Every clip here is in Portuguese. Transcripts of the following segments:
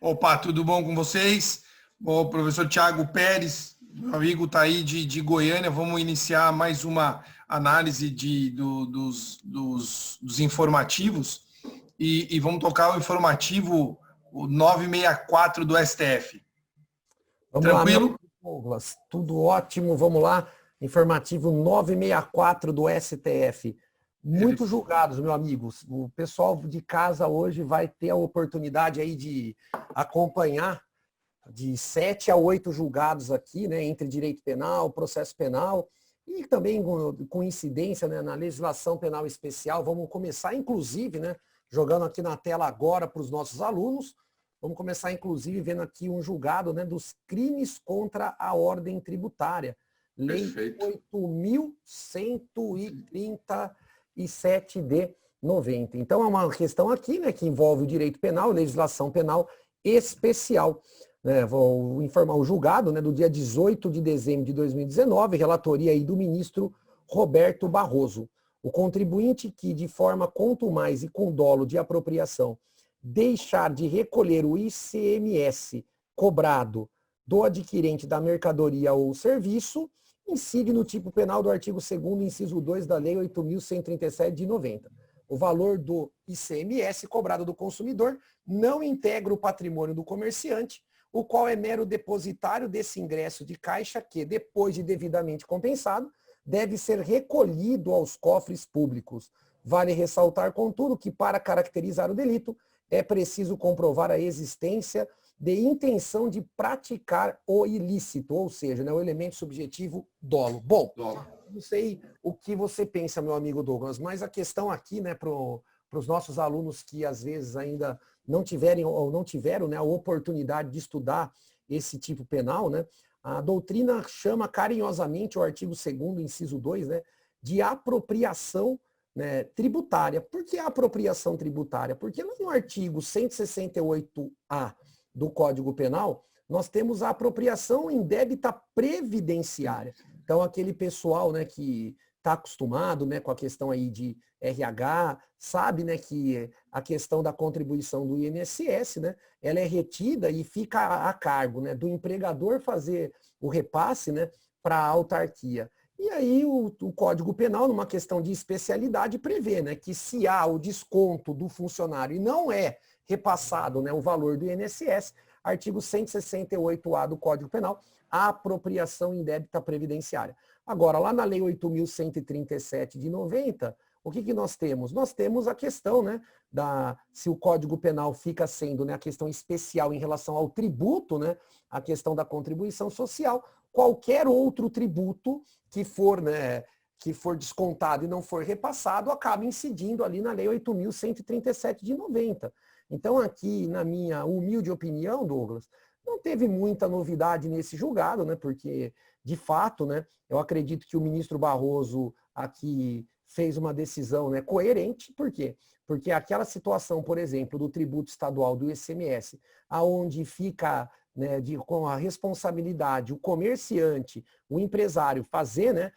Opa, tudo bom com vocês? O professor Tiago Pérez, meu amigo, está aí de Goiânia. Vamos iniciar mais uma análise dos informativos e vamos tocar o informativo o 964 do STF. Vamos lá, meu Tranquilo? amigo Douglas. Tudo ótimo, vamos lá. Informativo 964 do STF. Muitos julgados, meu amigo. O pessoal de casa hoje vai ter a oportunidade aí de acompanhar de 7 a 8 julgados aqui, né, entre direito penal, processo penal e também com incidência, né, na legislação penal especial. Vamos começar, inclusive, né, jogando aqui na tela agora para os nossos alunos. Vamos começar, inclusive, vendo aqui um julgado, né, dos crimes contra a ordem tributária. Lei Perfeito. 8.137 de 90. Então, é uma questão aqui, né, que envolve o direito penal, legislação penal especial. Vou informar o julgado, né, do dia 18 de dezembro de 2019, relatoria aí do ministro Roberto Barroso. O contribuinte que, de forma contumaz e com dolo de apropriação, deixar de recolher o ICMS cobrado do adquirente da mercadoria ou serviço, incide no tipo penal do artigo 2º, inciso 2 da Lei 8.137 de 90. O valor do ICMS cobrado do consumidor não integra o patrimônio do comerciante, o qual é mero depositário desse ingresso de caixa que, depois de devidamente compensado, deve ser recolhido aos cofres públicos. Vale ressaltar, contudo, que para caracterizar o delito, é preciso comprovar a existência de intenção de praticar o ilícito, ou seja, né, o elemento subjetivo dolo. Bom, não sei o que você pensa, meu amigo Douglas, mas a questão aqui, né, para os nossos alunos que às vezes ainda não tiveram, né, a oportunidade de estudar esse tipo penal, né, a doutrina chama carinhosamente o artigo 2º, inciso 2, né, de apropriação, né, tributária. Por que a apropriação tributária? Porque no artigo 168-A do Código Penal, nós temos a apropriação indébita previdenciária. Então, aquele pessoal, né, que está acostumado, né, com a questão aí de RH, sabe, né, que a questão da contribuição do INSS, né, ela é retida e fica a cargo, né, do empregador fazer o repasse, né, para a autarquia. E aí o Código Penal, numa questão de especialidade, prevê, né, que se há o desconto do funcionário e não é repassado, né, o valor do INSS, artigo 168-A do Código Penal, a apropriação indébita previdenciária. Agora, lá na Lei 8.137 de 90, o que nós temos? Nós temos a questão, né, se o Código Penal fica sendo, né, a questão especial em relação ao tributo, né, a questão da contribuição social, qualquer outro tributo que for, né, que for descontado e não for repassado, acaba incidindo ali na Lei 8.137 de 90. Então, aqui, na minha humilde opinião, Douglas, não teve muita novidade nesse julgado, né? Porque, de fato, né, eu acredito que o ministro Barroso aqui fez uma decisão, né, coerente. Por quê? Porque aquela situação, por exemplo, do tributo estadual do ICMS, aonde fica, né, com a responsabilidade, o comerciante, o empresário fazer, né,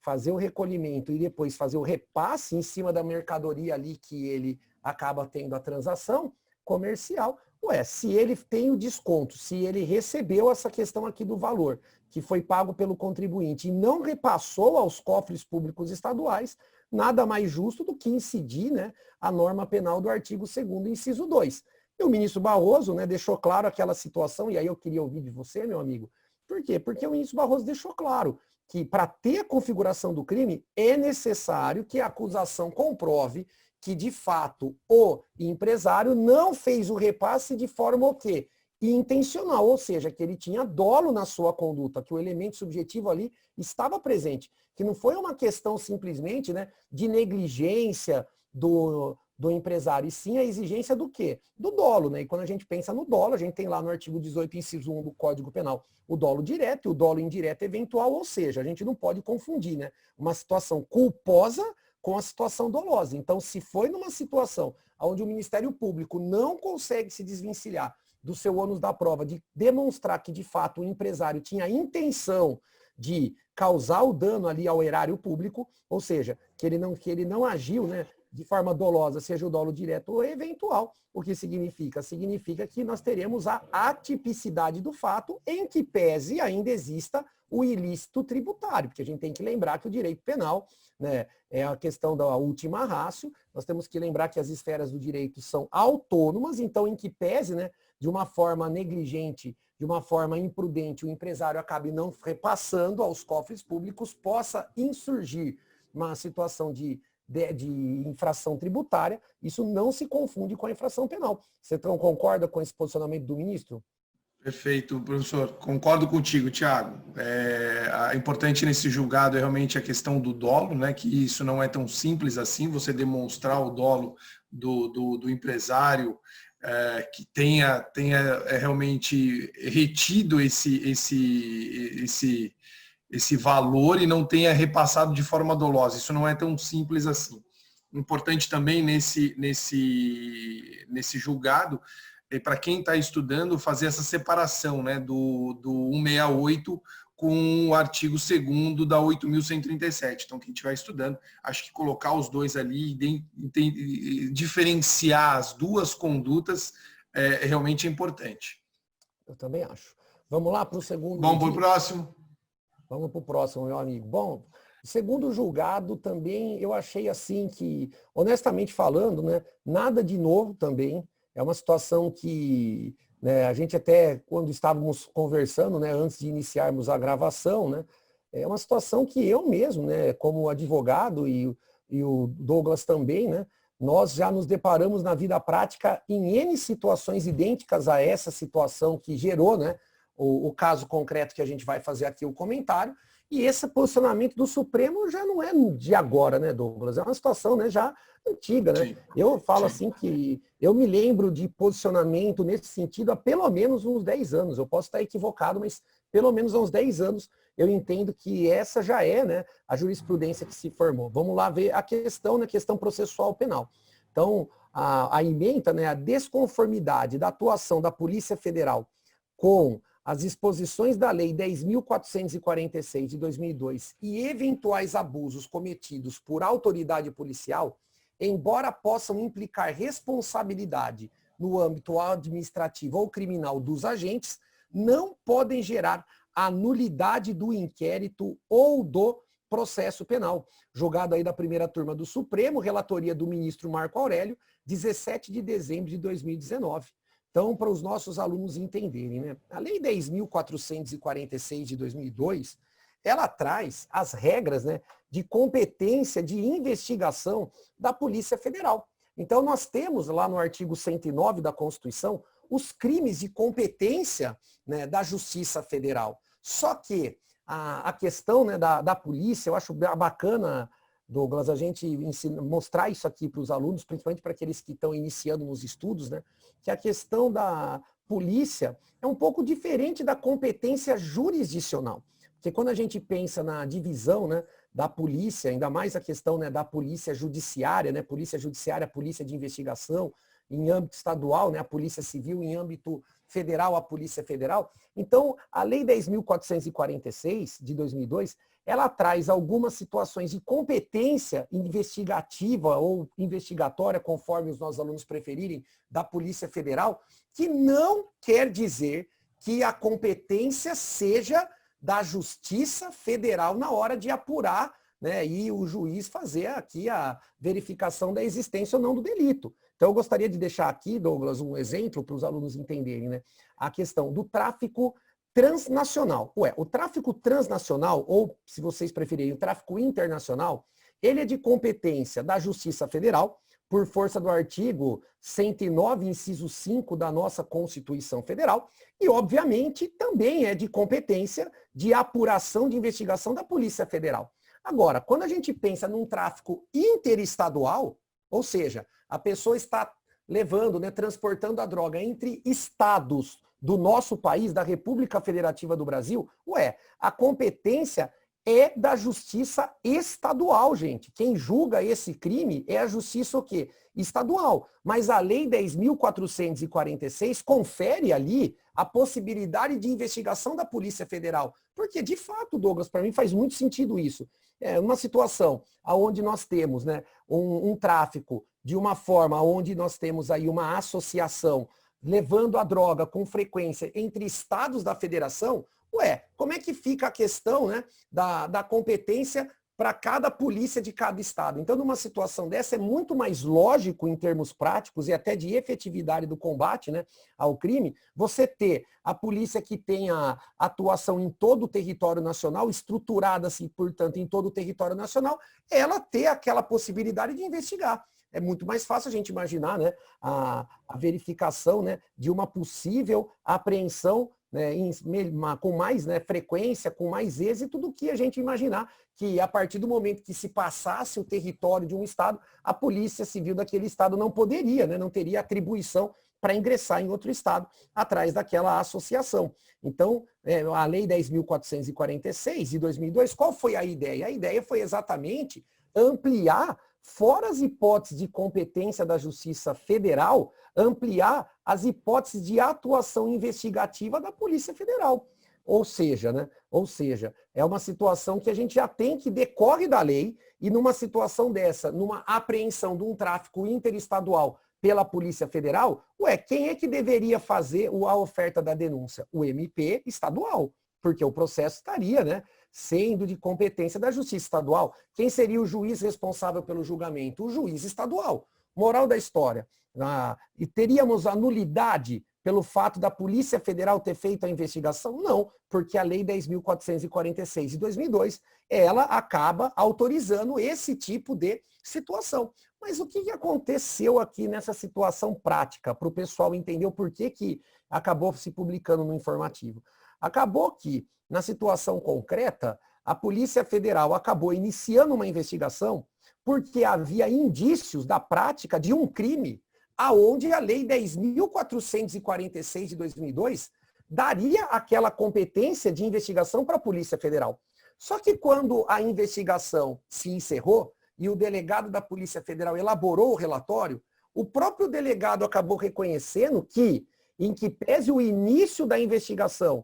fazer o recolhimento e depois fazer o repasse em cima da mercadoria ali que ele acaba tendo a transação comercial. Se ele tem o desconto, se ele recebeu essa questão aqui do valor que foi pago pelo contribuinte e não repassou aos cofres públicos estaduais, nada mais justo do que incidir, né, a norma penal do artigo 2º, inciso 2. E o ministro Barroso, né, deixou claro aquela situação, e aí eu queria ouvir de você, meu amigo. Por quê? Porque o ministro Barroso deixou claro que para ter a configuração do crime é necessário que a acusação comprove que, de fato, o empresário não fez o repasse de forma o quê? Intencional, ou seja, que ele tinha dolo na sua conduta, que o elemento subjetivo ali estava presente, que não foi uma questão simplesmente, né, de negligência do empresário, e sim a exigência do quê? Do dolo, né? E quando a gente pensa no dolo, a gente tem lá no artigo 18, inciso 1 do Código Penal, o dolo direto e o dolo indireto eventual, ou seja, a gente não pode confundir, né, uma situação culposa com a situação dolosa. Então, se foi numa situação onde o Ministério Público não consegue se desvencilhar do seu ônus da prova, de demonstrar que, de fato, o empresário tinha a intenção de causar o dano ali ao erário público, ou seja, que ele não agiu, né, de forma dolosa, seja o dolo direto ou eventual. O que significa? Significa que nós teremos a atipicidade do fato, em que pese ainda exista o ilícito tributário, porque a gente tem que lembrar que o direito penal, né, é a questão da última ratio. Nós temos que lembrar que as esferas do direito são autônomas, então em que pese, né, de uma forma negligente, de uma forma imprudente, o empresário acabe não repassando aos cofres públicos, possa insurgir uma situação de infração tributária, isso não se confunde com a infração penal. Você não concorda com esse posicionamento do ministro? Perfeito, professor. Concordo contigo, Thiago. Importante nesse julgado é realmente a questão do dolo, né? Que isso não é tão simples assim, você demonstrar o dolo do empresário que tenha realmente retido esse valor e não tenha repassado de forma dolosa. Isso não é tão simples assim. Importante também nesse julgado, para quem está estudando, fazer essa separação, né, do 168 com o artigo 2º da 8.137. Então, quem estiver estudando, acho que colocar os dois ali, diferenciar as duas condutas, realmente é importante. Eu também acho. Vamos lá para o segundo. Vamos para o próximo? Vamos para o próximo, meu amigo. Bom, segundo julgado também, eu achei assim que, honestamente falando, né, nada de novo também. É uma situação que, né, a gente até, quando estávamos conversando, né, antes de iniciarmos a gravação, né, é uma situação que eu mesmo, né, como advogado e o Douglas também, né, nós já nos deparamos na vida prática em N situações idênticas a essa situação que gerou, né, o caso concreto que a gente vai fazer aqui o comentário. E esse posicionamento do Supremo já não é de agora, né, Douglas? É uma situação, né, já antiga, né? Sim. Eu falo assim que eu me lembro de posicionamento nesse sentido há pelo menos uns 10 anos. Eu posso estar equivocado, mas pelo menos há uns 10 anos eu entendo que essa já é, né, a jurisprudência que se formou. Vamos lá ver a questão, né, questão processual penal. Então, a ementa, né, a desconformidade da atuação da Polícia Federal com as disposições da Lei 10.446 de 2002 e eventuais abusos cometidos por autoridade policial, embora possam implicar responsabilidade no âmbito administrativo ou criminal dos agentes, não podem gerar a nulidade do inquérito ou do processo penal. Julgado aí da primeira turma do Supremo, relatoria do ministro Marco Aurélio, 17 de dezembro de 2019. Então, para os nossos alunos entenderem, né? A Lei 10.446 de 2002, ela traz as regras, né, de competência de investigação da Polícia Federal. Então, nós temos lá no artigo 109 da Constituição os crimes de competência, né, da Justiça Federal. Só que a questão, né, da polícia, eu acho bacana, Douglas, a gente mostrar isso aqui para os alunos, principalmente para aqueles que estão iniciando nos estudos, né, que a questão da polícia é um pouco diferente da competência jurisdicional. Porque quando a gente pensa na divisão, né, da polícia, ainda mais a questão, né, da polícia judiciária, né, polícia judiciária, polícia de investigação, em âmbito estadual, né, a polícia civil, em âmbito federal, a polícia federal. Então, a Lei 10.446 de 2002, ela traz algumas situações de competência investigativa ou investigatória, conforme os nossos alunos preferirem, da Polícia Federal, que não quer dizer que a competência seja da Justiça Federal na hora de apurar, né, e o juiz fazer aqui a verificação da existência ou não do delito. Então, eu gostaria de deixar aqui, Douglas, um exemplo para os alunos entenderem, né, a questão do tráfico transnacional. O tráfico transnacional, ou, se vocês preferirem, o tráfico internacional, ele é de competência da Justiça Federal, por força do artigo 109, inciso 5 da nossa Constituição Federal, e, obviamente, também é de competência de apuração de investigação da Polícia Federal. Agora, quando a gente pensa num tráfico interestadual, ou seja, a pessoa está levando, né, transportando a droga entre estados do nosso país, da República Federativa do Brasil, a competência é da justiça estadual, gente. Quem julga esse crime é a justiça o quê? Estadual. Mas a Lei 10.446 confere ali a possibilidade de investigação da Polícia Federal. Porque, de fato, Douglas, para mim faz muito sentido isso. É uma situação onde nós temos, né, um tráfico de uma forma onde nós temos aí uma associação levando a droga com frequência entre estados da federação. Ué, como é que fica a questão, né, da competência para cada polícia de cada estado? Então, numa situação dessa, é muito mais lógico em termos práticos e até de efetividade do combate, né, ao crime, você ter a polícia que tenha atuação em todo o território nacional, estruturada, assim, portanto, em todo o território nacional, ela ter aquela possibilidade de investigar. É muito mais fácil a gente imaginar, né, a verificação, né, de uma possível apreensão, né, com mais, né, frequência, com mais êxito do que a gente imaginar que a partir do momento que se passasse o território de um estado, a polícia civil daquele estado não poderia, né, não teria atribuição para ingressar em outro estado atrás daquela associação. Então, a Lei 10.446 de 2002, qual foi a ideia? A ideia foi exatamente ampliar, fora as hipóteses de competência da Justiça Federal, ampliar as hipóteses de atuação investigativa da Polícia Federal. Ou seja, né? Ou seja, é uma situação que a gente já tem que decorre da lei, e numa situação dessa, numa apreensão de um tráfico interestadual pela Polícia Federal, quem é que deveria fazer a oferta da denúncia? O MP estadual, porque o processo estaria, né, sendo de competência da Justiça Estadual. Quem seria o juiz responsável pelo julgamento? O juiz estadual. Moral da história. E teríamos a nulidade pelo fato da Polícia Federal ter feito a investigação? Não, porque a Lei 10.446 de 2002, ela acaba autorizando esse tipo de situação. Mas o que aconteceu aqui nessa situação prática, para o pessoal entender o porquê que acabou se publicando no informativo? Acabou que, na situação concreta, a Polícia Federal acabou iniciando uma investigação porque havia indícios da prática de um crime aonde a Lei 10.446 de 2002 daria aquela competência de investigação para a Polícia Federal. Só que quando a investigação se encerrou e o delegado da Polícia Federal elaborou o relatório, o próprio delegado acabou reconhecendo que, em que pese o início da investigação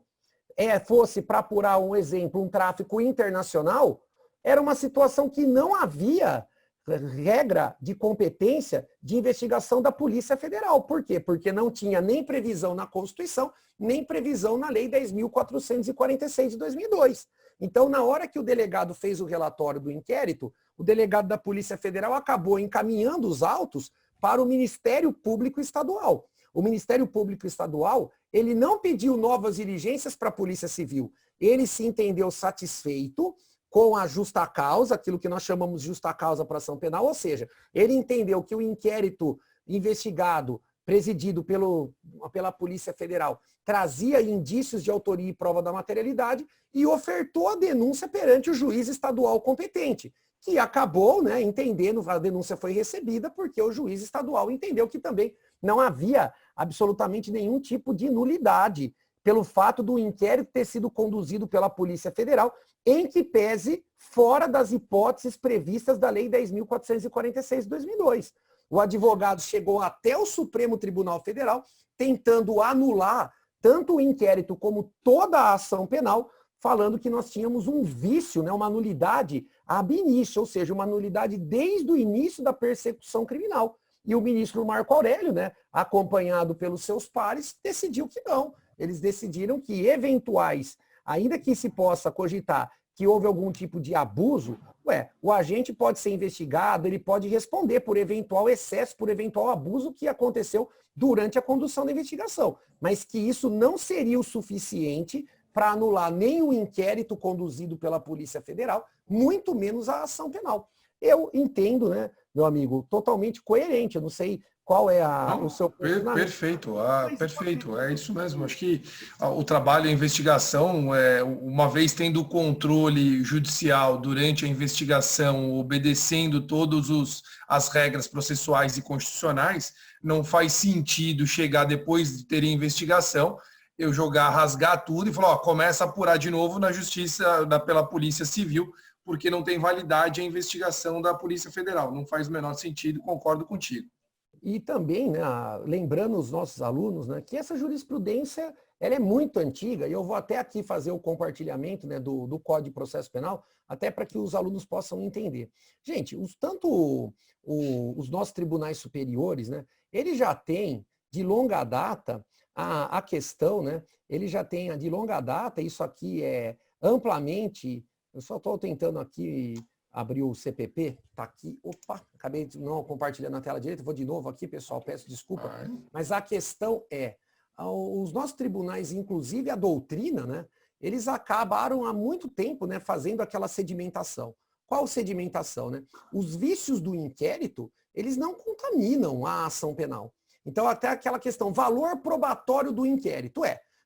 fosse para apurar um exemplo, um tráfico internacional, era uma situação que não havia regra de competência de investigação da Polícia Federal. Por quê? Porque não tinha nem previsão na Constituição, nem previsão na Lei 10.446 de 2002. Então, na hora que o delegado fez o relatório do inquérito, o delegado da Polícia Federal acabou encaminhando os autos para o Ministério Público Estadual. O Ministério Público Estadual, ele não pediu novas diligências para a Polícia Civil. Ele se entendeu satisfeito com a justa causa, aquilo que nós chamamos de justa causa para ação penal, ou seja, ele entendeu que o inquérito investigado, presidido pela Polícia Federal, trazia indícios de autoria e prova da materialidade e ofertou a denúncia perante o juiz estadual competente, que acabou, né, entendendo, a denúncia foi recebida porque o juiz estadual entendeu que também não havia absolutamente nenhum tipo de nulidade pelo fato do inquérito ter sido conduzido pela Polícia Federal, em que pese fora das hipóteses previstas da Lei 10.446 de 2002. O advogado chegou até o Supremo Tribunal Federal tentando anular tanto o inquérito como toda a ação penal, falando que nós tínhamos um vício, né, uma nulidade ab initio, ou seja, uma nulidade desde o início da persecução criminal. E o ministro Marco Aurélio, né, acompanhado pelos seus pares, decidiu que não. Eles decidiram que eventuais, ainda que se possa cogitar que houve algum tipo de abuso, o agente pode ser investigado, ele pode responder por eventual excesso, por eventual abuso que aconteceu durante a condução da investigação. Mas que isso não seria o suficiente para anular nem o inquérito conduzido pela Polícia Federal, muito menos a ação penal. Eu entendo, né, meu amigo, totalmente coerente. Eu não sei qual é o seu posicionamento. Perfeito, perfeito. É isso mesmo. Acho que o trabalho, a investigação, uma vez tendo o controle judicial durante a investigação, obedecendo todas as regras processuais e constitucionais, não faz sentido chegar depois de ter investigação eu rasgar tudo e falar, ó, começa a apurar de novo na justiça, pela Polícia Civil, porque não tem validade a investigação da Polícia Federal. Não faz o menor sentido, concordo contigo. E também, né, lembrando os nossos alunos, né, que essa jurisprudência ela é muito antiga, e eu vou até aqui fazer o compartilhamento, né, do Código de Processo Penal, até para que os alunos possam entender. Gente, os nossos tribunais superiores, né, eles já têm de longa data a questão, né, ele já tem de longa data, isso aqui é amplamente, eu só estou tentando aqui abrir o CPP, tá aqui, opa, acabei de não compartilhar na tela direita, vou de novo aqui, pessoal, peço desculpa, mas a questão é, os nossos tribunais, inclusive a doutrina, né, eles acabaram há muito tempo, né, fazendo aquela sedimentação. Qual sedimentação, né? Os vícios do inquérito, eles não contaminam a ação penal. Então, até aquela questão, valor probatório do inquérito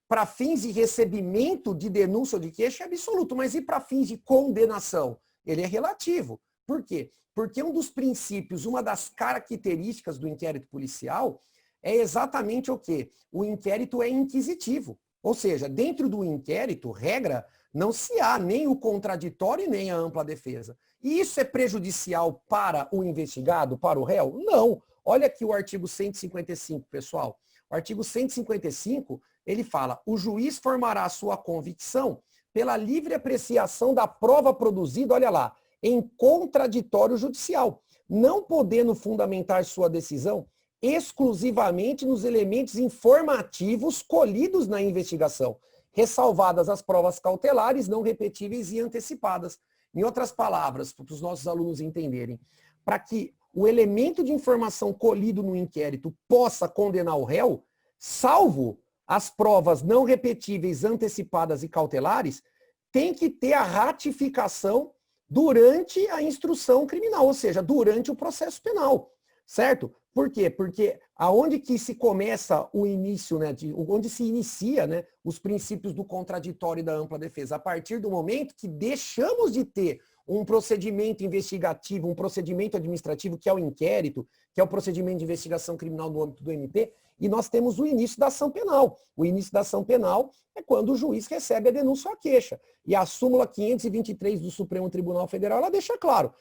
para fins de recebimento de denúncia ou de queixa é absoluto, mas e para fins de condenação? Ele é relativo. Por quê? Porque um dos princípios, uma das características do inquérito policial é exatamente o quê? O inquérito é inquisitivo. Ou seja, dentro do inquérito, regra, não se há nem o contraditório e nem a ampla defesa. E isso é prejudicial para o investigado, para o réu? Não. Olha aqui o artigo 155, pessoal. O artigo 155, ele fala, o juiz formará a sua convicção pela livre apreciação da prova produzida, olha lá, em contraditório judicial, não podendo fundamentar sua decisão exclusivamente nos elementos informativos colhidos na investigação, ressalvadas as provas cautelares, não repetíveis e antecipadas. Em outras palavras, para os nossos alunos entenderem, para que o elemento de informação colhido no inquérito possa condenar o réu, salvo as provas não repetíveis, antecipadas e cautelares, tem que ter a ratificação durante a instrução criminal, ou seja, durante o processo penal, certo? Por quê? Porque aonde que se começa o início, né, onde se inicia, né, os princípios do contraditório e da ampla defesa? A partir do momento que deixamos de ter um procedimento investigativo, um procedimento administrativo, que é o inquérito, que é o procedimento de investigação criminal no âmbito do MP, e nós temos o início da ação penal. O início da ação penal é quando o juiz recebe a denúncia ou a queixa. E a súmula 523 do Supremo Tribunal Federal, ela deixa claro,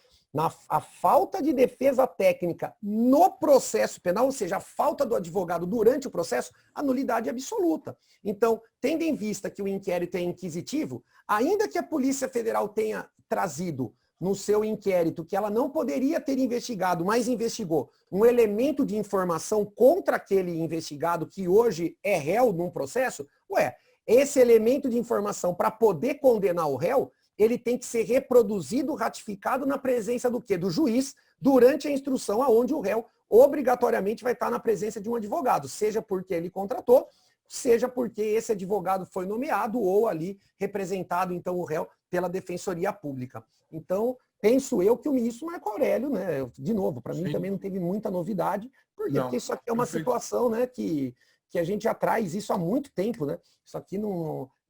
a falta de defesa técnica no processo penal, ou seja, a falta do advogado durante o processo, a nulidade absoluta. Então, tendo em vista que o inquérito é inquisitivo, ainda que a Polícia Federal tenha trazido no seu inquérito que ela não poderia ter investigado, mas investigou um elemento de informação contra aquele investigado que hoje é réu num processo, esse elemento de informação para poder condenar o réu, ele tem que ser reproduzido, ratificado na presença do quê? Do juiz, durante a instrução, aonde o réu obrigatoriamente vai estar na presença de um advogado, seja porque ele contratou, seja porque esse advogado foi nomeado ou ali representado, então, o réu pela Defensoria Pública. Então, penso eu que o ministro Marco Aurélio, né, de novo, para mim também não teve muita novidade, porque isso aqui é uma situação, né, que a gente já traz isso há muito tempo, né?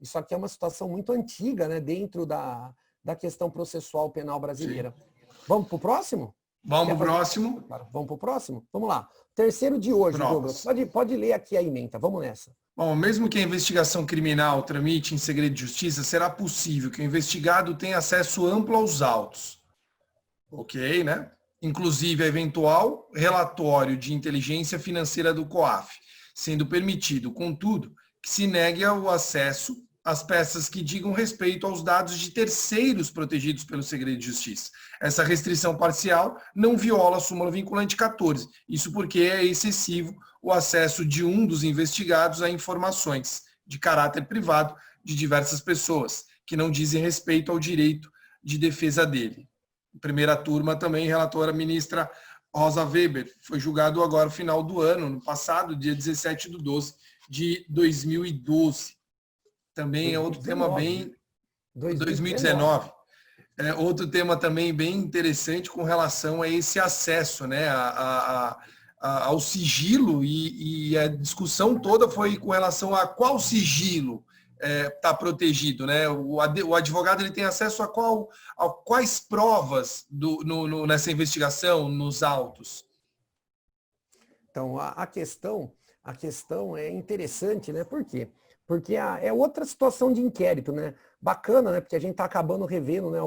Isso aqui é uma situação muito antiga, né, dentro da questão processual penal brasileira. Sim. Vamos para o próximo? Vamos para o próximo. Vamos para o próximo? Vamos lá. Terceiro de hoje, Douglas. Pode ler aqui a ementa. Vamos nessa. Bom, mesmo que a investigação criminal tramite em segredo de justiça, será possível que o investigado tenha acesso amplo aos autos. Ok, né? Inclusive a eventual relatório de inteligência financeira do COAF, sendo permitido, contudo, que se negue o acesso às peças que digam respeito aos dados de terceiros protegidos pelo segredo de justiça. Essa restrição parcial não viola a súmula vinculante 14. Isso porque é excessivo o acesso de um dos investigados a informações de caráter privado de diversas pessoas, que não dizem respeito ao direito de defesa dele. Primeira turma também, relatora ministra Rosa Weber, foi julgado agora no final do ano, no passado, dia 17/12 de 2012. Também 2019. É outro tema bem... 2019. É outro tema também bem interessante com relação a esse acesso, né, ao sigilo, e a discussão toda foi com relação a qual sigilo está protegido, né? O advogado ele tem acesso a quais provas nessa investigação, nos autos? Então, a questão é interessante, né? Por quê? Porque é outra situação de inquérito, né? Bacana, né? Porque a gente está acabando revendo, né?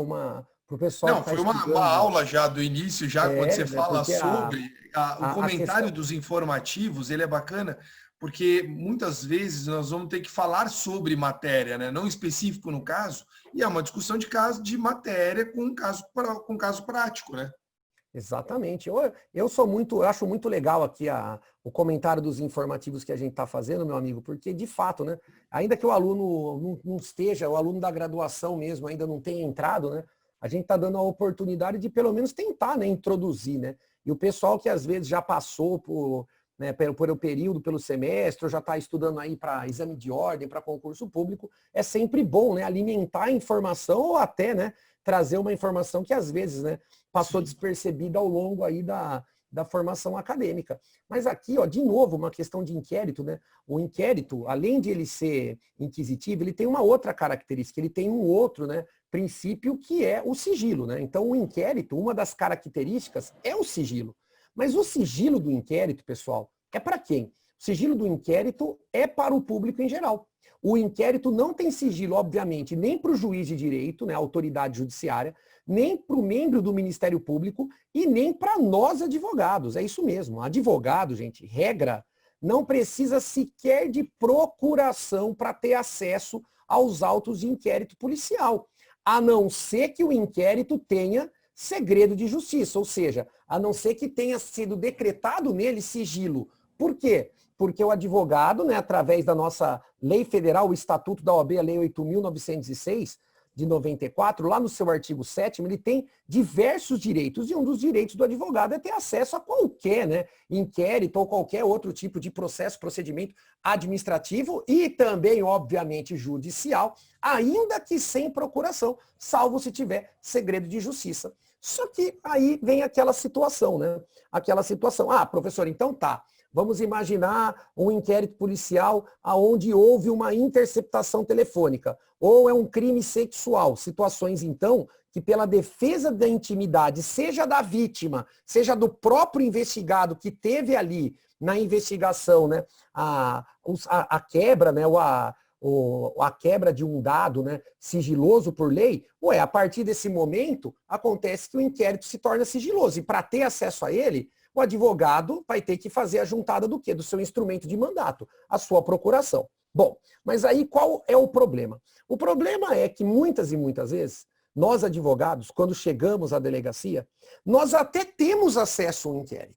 Para o pessoal que Não, está foi uma estudando. aula já do início, já quando você Né? fala Porque sobre o a comentário questão. dos informativos, ele é bacana, porque muitas vezes nós vamos ter que falar sobre matéria, né? Não específico no caso, e é uma discussão de caso de matéria com caso prático, né? Exatamente. Eu acho muito legal aqui o comentário dos informativos que a gente está fazendo, meu amigo, porque de fato, né? Ainda que o aluno não esteja, o aluno da graduação mesmo ainda não tenha entrado, né? A gente está dando a oportunidade de pelo menos tentar, né, introduzir, né? E o pessoal que às vezes já passou por o período, pelo semestre, ou já está estudando aí para exame de ordem, para concurso público, é sempre bom, né? Alimentar a informação ou até, né? Trazer uma informação que às vezes, né? Passou Sim. despercebida ao longo aí da formação acadêmica. Mas aqui, ó, de novo, uma questão de inquérito, né? O inquérito, além de ele ser inquisitivo, ele tem uma outra característica, ele tem um outro, né, princípio que é o sigilo, né? Então, o inquérito, uma das características é o sigilo. Mas o sigilo do inquérito, pessoal, é para quem? O sigilo do inquérito é para o público em geral. O inquérito não tem sigilo, obviamente, nem para o juiz de direito, né, a autoridade judiciária, nem para o membro do Ministério Público e nem para nós advogados. É isso mesmo. Advogado, gente, regra, não precisa sequer de procuração para ter acesso aos autos de inquérito policial, a não ser que o inquérito tenha segredo de justiça, ou seja, a não ser que tenha sido decretado nele sigilo. Por quê? Porque o advogado, né, através da nossa lei federal, o Estatuto da OAB, a Lei 8.906, de 94, lá no seu artigo 7º, ele tem diversos direitos, e um dos direitos do advogado é ter acesso a qualquer, né, inquérito ou qualquer outro tipo de processo, procedimento administrativo e também, obviamente, judicial, ainda que sem procuração, salvo se tiver segredo de justiça. Só que aí vem aquela situação, né? Aquela situação. Professor, então tá. Vamos imaginar um inquérito policial onde houve uma interceptação telefônica, ou é um crime sexual. Situações, então, que pela defesa da intimidade, seja da vítima, seja do próprio investigado que teve ali na investigação, né, a quebra, né, a quebra de um dado, né, sigiloso por lei, a partir desse momento, acontece que o inquérito se torna sigiloso. E para ter acesso a ele, o advogado vai ter que fazer a juntada do quê? Do seu instrumento de mandato, a sua procuração. Bom, mas aí qual é o problema? O problema é que muitas e muitas vezes, nós advogados, quando chegamos à delegacia, nós até temos acesso ao inquérito.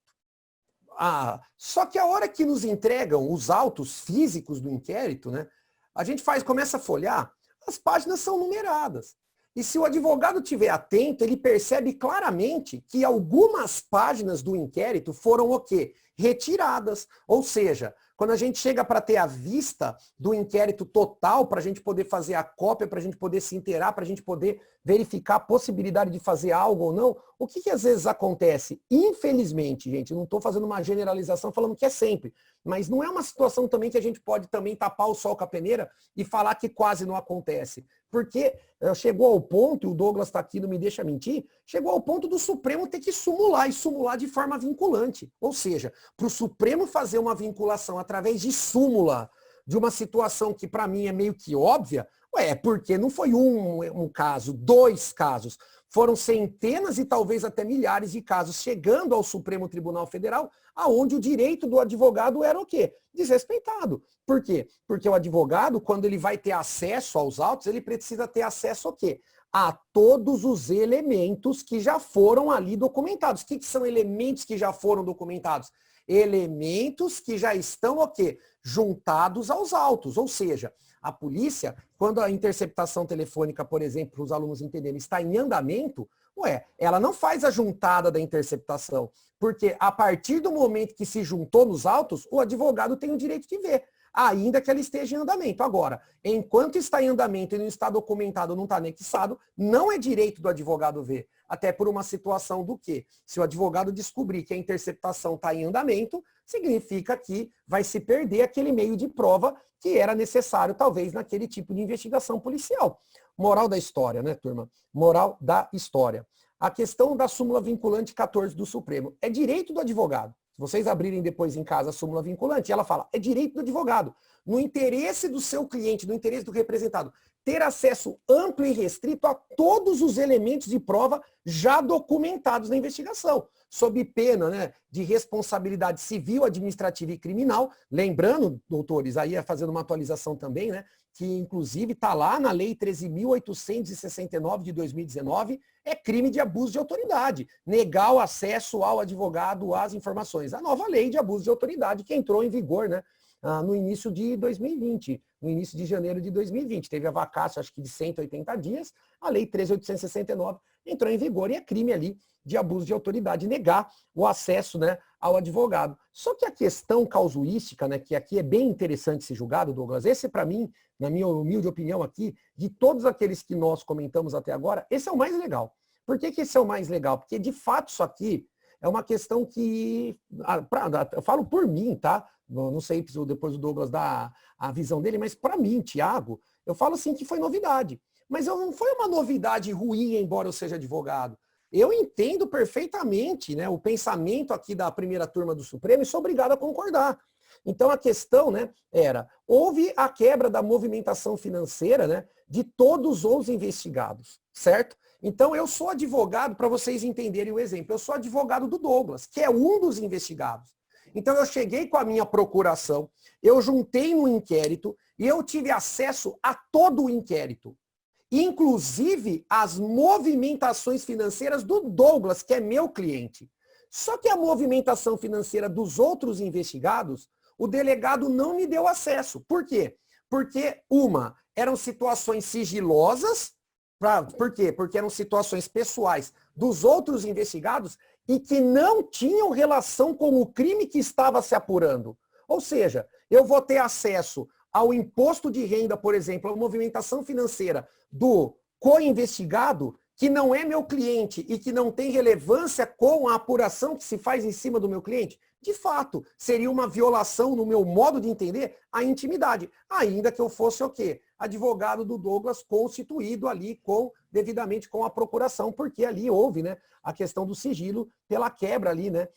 Só que a hora que nos entregam os autos físicos do inquérito, né, a gente começa a folhear, as páginas são numeradas. E se o advogado estiver atento, ele percebe claramente que algumas páginas do inquérito foram o quê? Retiradas. Ou seja, quando a gente chega para ter a vista do inquérito total, para a gente poder fazer a cópia, para a gente poder se inteirar, para a gente poder verificar a possibilidade de fazer algo ou não, o que às vezes acontece? Infelizmente, gente, não estou fazendo uma generalização falando que é sempre, mas não é uma situação também que a gente pode também tapar o sol com a peneira e falar que quase não acontece. Porque chegou ao ponto, e o Douglas está aqui, não me deixa mentir, chegou ao ponto do Supremo ter que sumular, e sumular de forma vinculante. Ou seja, para o Supremo fazer uma vinculação através de súmula, de uma situação que para mim é meio que óbvia, porque não foi um caso, 2 casos. Foram centenas e talvez até milhares de casos chegando ao Supremo Tribunal Federal, aonde o direito do advogado era o quê? Desrespeitado. Por quê? Porque o advogado, quando ele vai ter acesso aos autos, ele precisa ter acesso ao quê? A todos os elementos que já foram ali documentados. O que são elementos que já foram documentados? Elementos que já estão o quê? Juntados aos autos. Ou seja, a polícia, quando a interceptação telefônica, por exemplo, para os alunos entenderem, está em andamento, ela não faz a juntada da interceptação, porque a partir do momento que se juntou nos autos, o advogado tem o direito de ver, ainda que ela esteja em andamento. Agora, enquanto está em andamento e não está documentado, não está anexado, não é direito do advogado ver. Até por uma situação do quê? Se o advogado descobrir que a interceptação está em andamento, significa que vai se perder aquele meio de prova que era necessário, talvez, naquele tipo de investigação policial. Moral da história, né, turma? Moral da história. A questão da súmula vinculante 14 do Supremo. É direito do advogado. Se vocês abrirem depois em casa a súmula vinculante, ela fala, é direito do advogado, no interesse do seu cliente, no interesse do representado, ter acesso amplo e restrito a todos os elementos de prova já documentados na investigação, sob pena, né, de responsabilidade civil, administrativa e criminal. Lembrando, doutores, aí fazendo uma atualização também, né, que inclusive está lá na Lei 13.869 de 2019, é crime de abuso de autoridade, negar o acesso ao advogado às informações. A nova lei de abuso de autoridade que entrou em vigor, né, no início de 2020, no início de janeiro de 2020. Teve a vacácio, acho que de 180 dias, a Lei 13.869 entrou em vigor e é crime ali de abuso de autoridade, negar o acesso, né, ao advogado. Só que a questão causuística, né, que aqui é bem interessante ser julgado, Douglas, esse para mim, na minha humilde opinião aqui, de todos aqueles que nós comentamos até agora, esse é o mais legal. Por que esse é o mais legal? Porque, de fato, isso aqui é uma questão que, eu falo por mim, tá? Não sei se depois o Douglas dá a visão dele, mas para mim, Thiago, eu falo assim que foi novidade. Mas não foi uma novidade ruim, embora eu seja advogado. Eu entendo perfeitamente, né, o pensamento aqui da primeira turma do Supremo e sou obrigado a concordar. Então a questão, né, houve a quebra da movimentação financeira, né, de todos os investigados, certo? Então eu sou advogado, para vocês entenderem o exemplo, eu sou advogado do Douglas, que é um dos investigados. Então eu cheguei com a minha procuração, eu juntei no inquérito e eu tive acesso a todo o inquérito. Inclusive as movimentações financeiras do Douglas, que é meu cliente. Só que a movimentação financeira dos outros investigados, o delegado não me deu acesso. Por quê? Porque, eram situações sigilosas. Por quê? Porque eram situações pessoais dos outros investigados e que não tinham relação com o crime que estava se apurando. Ou seja, eu vou ter acesso ao imposto de renda, por exemplo, à movimentação financeira do co-investigado, que não é meu cliente e que não tem relevância com a apuração que se faz em cima do meu cliente, de fato, seria uma violação, no meu modo de entender, à intimidade. Ainda que eu fosse o quê? Advogado do Douglas constituído ali devidamente com a procuração, porque ali houve, né, a questão do sigilo pela quebra ali, né,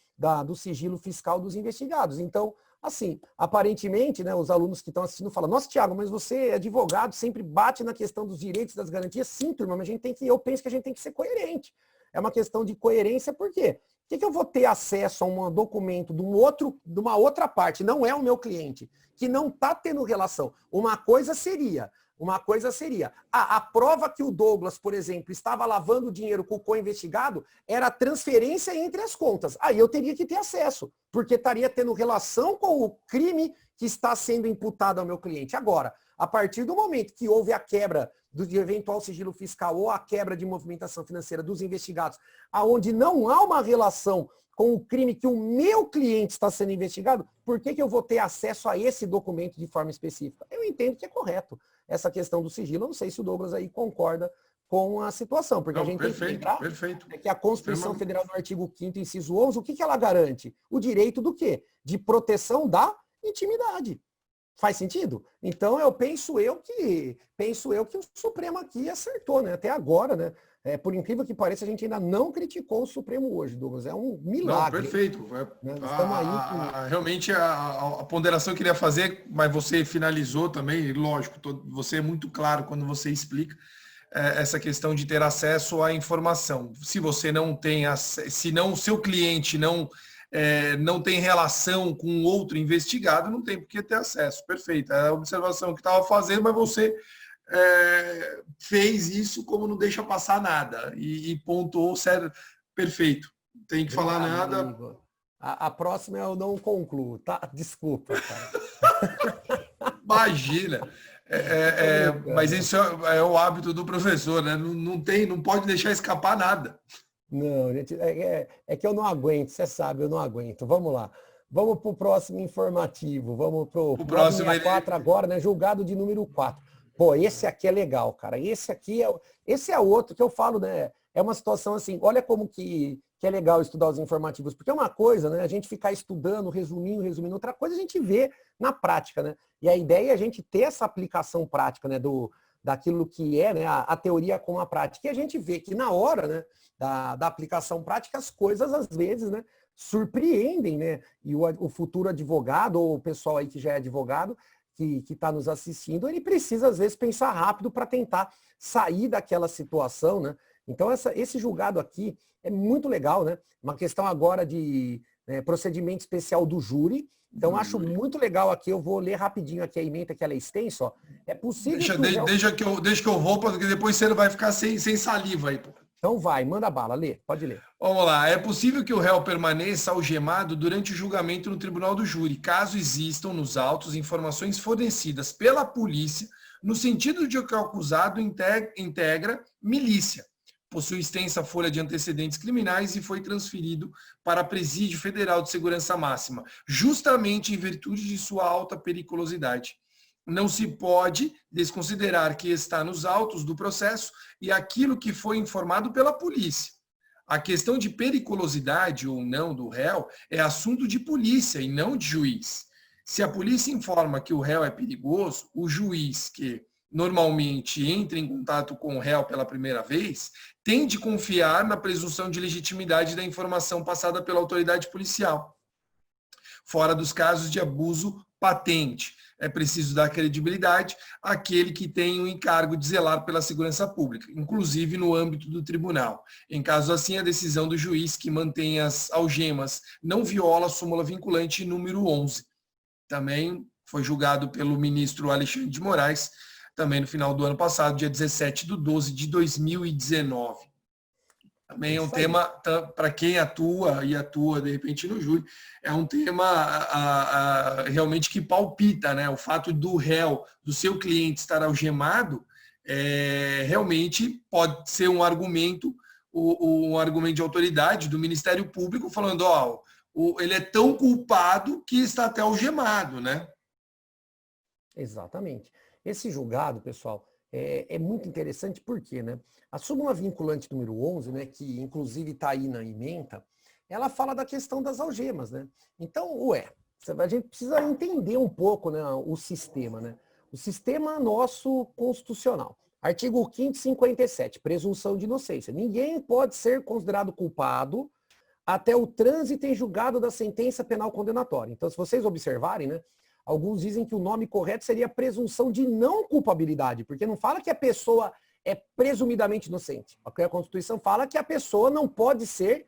do sigilo fiscal dos investigados. Então, assim, aparentemente, né, os alunos que estão assistindo falam, nossa, Thiago, mas você é advogado, sempre bate na questão dos direitos e das garantias. Sim, turma, mas eu penso que a gente tem que ser coerente. É uma questão de coerência, por quê? Por que eu vou ter acesso a um documento de uma outra parte, não é o meu cliente, que não está tendo relação? Uma coisa seria, a prova que o Douglas, por exemplo, estava lavando dinheiro com o co-investigado era transferência entre as contas. Aí eu teria que ter acesso, porque estaria tendo relação com o crime que está sendo imputado ao meu cliente. Agora, a partir do momento que houve a quebra de eventual sigilo fiscal ou a quebra de movimentação financeira dos investigados, aonde não há uma relação com o crime que o meu cliente está sendo investigado, por que eu vou ter acesso a esse documento de forma específica? Eu entendo que é correto essa questão do sigilo. Eu não sei se o Douglas aí concorda com a situação, porque a gente tem que lembrar que a Constituição Federal, no artigo 5º, inciso 11, o que ela garante? O direito do quê? De proteção da intimidade. Faz sentido? Então eu penso que o Supremo aqui acertou, né? Até agora, né? Por incrível que pareça, a gente ainda não criticou o Supremo hoje, Douglas. É um milagre. Não, perfeito. Né? Realmente a ponderação que eu queria fazer, mas você finalizou também, lógico, você é muito claro quando você explica essa questão de ter acesso à informação. Se você não tem acesso, se não o seu cliente não tem relação com outro investigado, não tem por que ter acesso. Perfeito. É a observação que estava fazendo, mas você fez isso como não deixa passar nada e pontuou sério. Perfeito. Não tem que falar nada. Amigo. A próxima eu não concluo, tá? Desculpa, cara. Imagina. Mas isso é o hábito do professor, né? Não pode deixar escapar nada. Não, gente, é que eu não aguento, você sabe, eu não aguento. Vamos lá. Vamos para o próximo informativo. Vamos para o próximo 4 agora, né? Julgado de número 4. Pô, esse aqui é legal, cara. Esse é outro que eu falo, né? É uma situação assim, olha como que é legal estudar os informativos, porque é uma coisa, né? A gente ficar estudando, resumindo, outra coisa a gente vê na prática, né? E a ideia é a gente ter essa aplicação prática, né? Daquilo que é, né? A teoria com a prática. E a gente vê que na hora, né? Da aplicação prática, as coisas, às vezes, né, surpreendem, né? E o futuro advogado, ou o pessoal aí que já é advogado, que está nos assistindo, ele precisa, às vezes, pensar rápido para tentar sair daquela situação, né? Então, esse julgado aqui é muito legal, né? Uma questão agora de procedimento especial do júri. Então, acho muito legal aqui, eu vou ler rapidinho aqui a ementa, que ela é extensa, ó. É possível que o réu... Deixa que eu vou, porque depois você não vai ficar sem saliva aí, pô. Então vai, manda bala, lê, pode ler. Vamos lá. É possível que o réu permaneça algemado durante o julgamento no tribunal do júri, caso existam nos autos informações fornecidas pela polícia no sentido de que o acusado integra milícia, possui extensa folha de antecedentes criminais e foi transferido para Presídio Federal de Segurança Máxima, justamente em virtude de sua alta periculosidade. Não se pode desconsiderar que está nos autos do processo e aquilo que foi informado pela polícia. A questão de periculosidade ou não do réu é assunto de polícia e não de juiz. Se a polícia informa que o réu é perigoso, o juiz, que normalmente entra em contato com o réu pela primeira vez, tem de confiar na presunção de legitimidade da informação passada pela autoridade policial, fora dos casos de abuso patente. É preciso dar credibilidade àquele que tem o encargo de zelar pela segurança pública, inclusive no âmbito do tribunal. Em caso assim, a decisão do juiz que mantém as algemas não viola a súmula vinculante número 11. Também foi julgado pelo ministro Alexandre de Moraes, também no final do ano passado, dia 17/12/2019. Também é um tema, para quem atua de repente no júri, é um tema realmente que palpita, né? O fato do réu, do seu cliente estar algemado, realmente pode ser um argumento de autoridade do Ministério Público falando, ele é tão culpado que está até algemado, né? Exatamente. Esse julgado, pessoal, é muito interessante porque, né, a súmula vinculante número 11, né, que inclusive está aí na ementa, ela fala da questão das algemas, né? Então, a gente precisa entender um pouco, né, o sistema, né? O sistema nosso constitucional. Artigo 5º, 57, presunção de inocência. Ninguém pode ser considerado culpado até o trânsito em julgado da sentença penal condenatória. Então, se vocês observarem, né, alguns dizem que o nome correto seria presunção de não culpabilidade, porque não fala que a pessoa é presumidamente inocente. Porque a Constituição fala que a pessoa não pode ser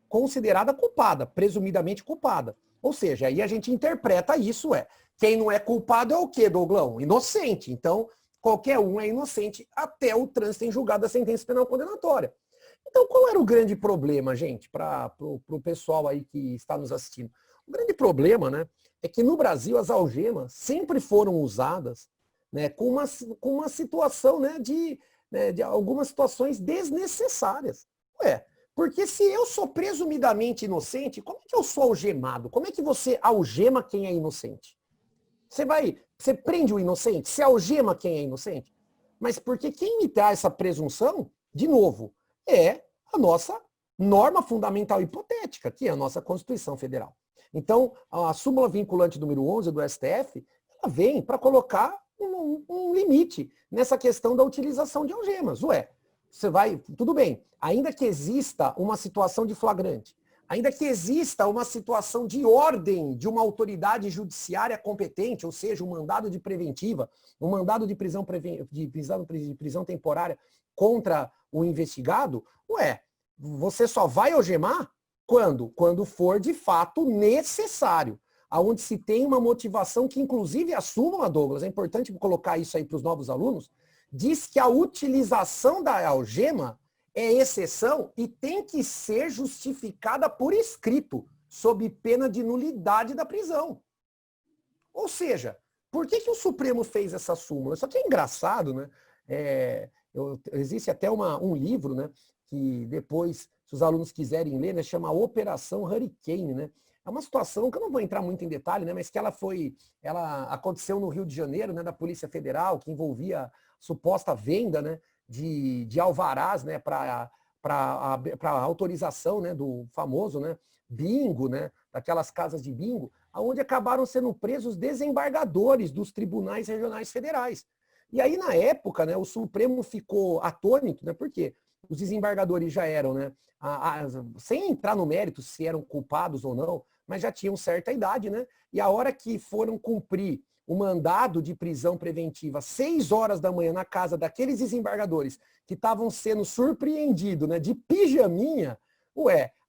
considerada culpada, presumidamente culpada. Ou seja, aí a gente interpreta isso, quem não é culpado é o quê, Douglão? Inocente. Então, qualquer um é inocente até o trânsito em julgado da sentença penal condenatória. Então, qual era o grande problema, gente, para o pessoal aí que está nos assistindo? O grande problema, né, é que no Brasil as algemas sempre foram usadas, né, com uma situação, né, de algumas situações desnecessárias. Porque se eu sou presumidamente inocente, como é que eu sou algemado? Como é que você algema quem é inocente? Você prende o inocente? Você algema quem é inocente? Mas porque quem me dá essa presunção, de novo, é a nossa norma fundamental hipotética, que é a nossa Constituição Federal. Então, a súmula vinculante número 11 do STF, ela vem para colocar um limite nessa questão da utilização de algemas. Tudo bem, ainda que exista uma situação de flagrante, ainda que exista uma situação de ordem de uma autoridade judiciária competente, ou seja, um mandado de preventiva, um mandado de prisão temporária contra o investigado, você só vai algemar quando? Quando for de fato necessário, aonde se tem uma motivação que inclusive a súmula, Douglas, é importante colocar isso aí para os novos alunos, diz que a utilização da algema é exceção e tem que ser justificada por escrito, sob pena de nulidade da prisão. Ou seja, por que o Supremo fez essa súmula? Isso aqui é engraçado, né? Existe até um livro, né, que depois, se os alunos quiserem ler, né, chama Operação Hurricane, né? É uma situação que eu não vou entrar muito em detalhe, né, mas que ela aconteceu no Rio de Janeiro, né, da Polícia Federal, que envolvia suposta venda, né, de alvarás, né, para autorização, né, do famoso, né, bingo, né, daquelas casas de bingo, onde acabaram sendo presos desembargadores dos tribunais regionais federais. E aí, na época, né, o Supremo ficou atônito, né, por quê? os desembargadores já eram, né, sem entrar no mérito se eram culpados ou não, mas já tinham certa idade, né? E a hora que foram cumprir o mandado de prisão preventiva, 6 horas da manhã, na casa daqueles desembargadores que estavam sendo surpreendidos, né, de pijaminha,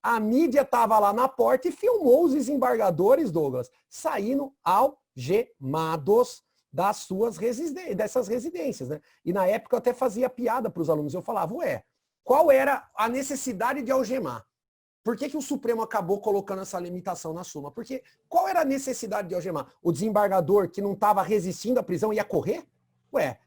a mídia estava lá na porta e filmou os desembargadores, Douglas, saindo algemados dessas residências, né? E na época eu até fazia piada para os alunos, eu falava, qual era a necessidade de algemar? Por que o Supremo acabou colocando essa limitação na súmula? Porque qual era a necessidade de algemar? O desembargador que não estava resistindo à prisão ia correr?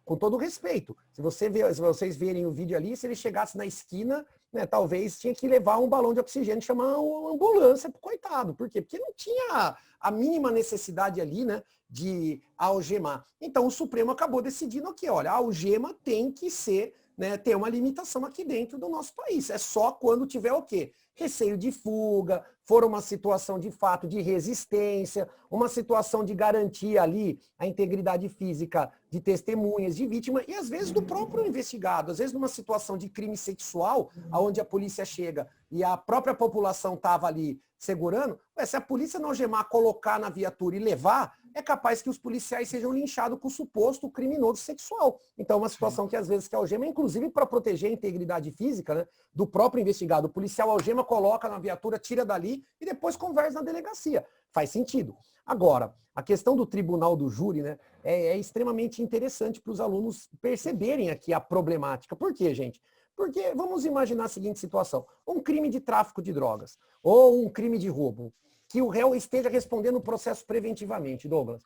Com todo respeito. Se vocês verem o vídeo ali, se ele chegasse na esquina, né, talvez tinha que levar um balão de oxigênio e chamar uma ambulância pro coitado. Por quê? Porque não tinha a mínima necessidade ali, né, de algemar. Então o Supremo acabou decidindo que, olha, a algema tem que ser, né, ter uma limitação aqui dentro do nosso país. É só quando tiver o quê? Receio de fuga, for uma situação de fato de resistência, uma situação de garantir ali a integridade física de testemunhas, de vítima e às vezes do próprio investigado, às vezes numa situação de crime sexual, onde a polícia chega e a própria população estava ali segurando, se a polícia não algemar, colocar na viatura e levar, é capaz que os policiais sejam linchados com o suposto criminoso sexual. Então, uma situação que às vezes que algema, inclusive para proteger a integridade física, né, do próprio investigado. O policial algema, coloca na viatura, tira dali e depois conversa na delegacia. Faz sentido. Agora, a questão do tribunal do júri, né, é extremamente interessante para os alunos perceberem aqui a problemática. Por quê, gente? Porque vamos imaginar a seguinte situação. Um crime de tráfico de drogas ou um crime de roubo, que o réu esteja respondendo o processo preventivamente, Douglas.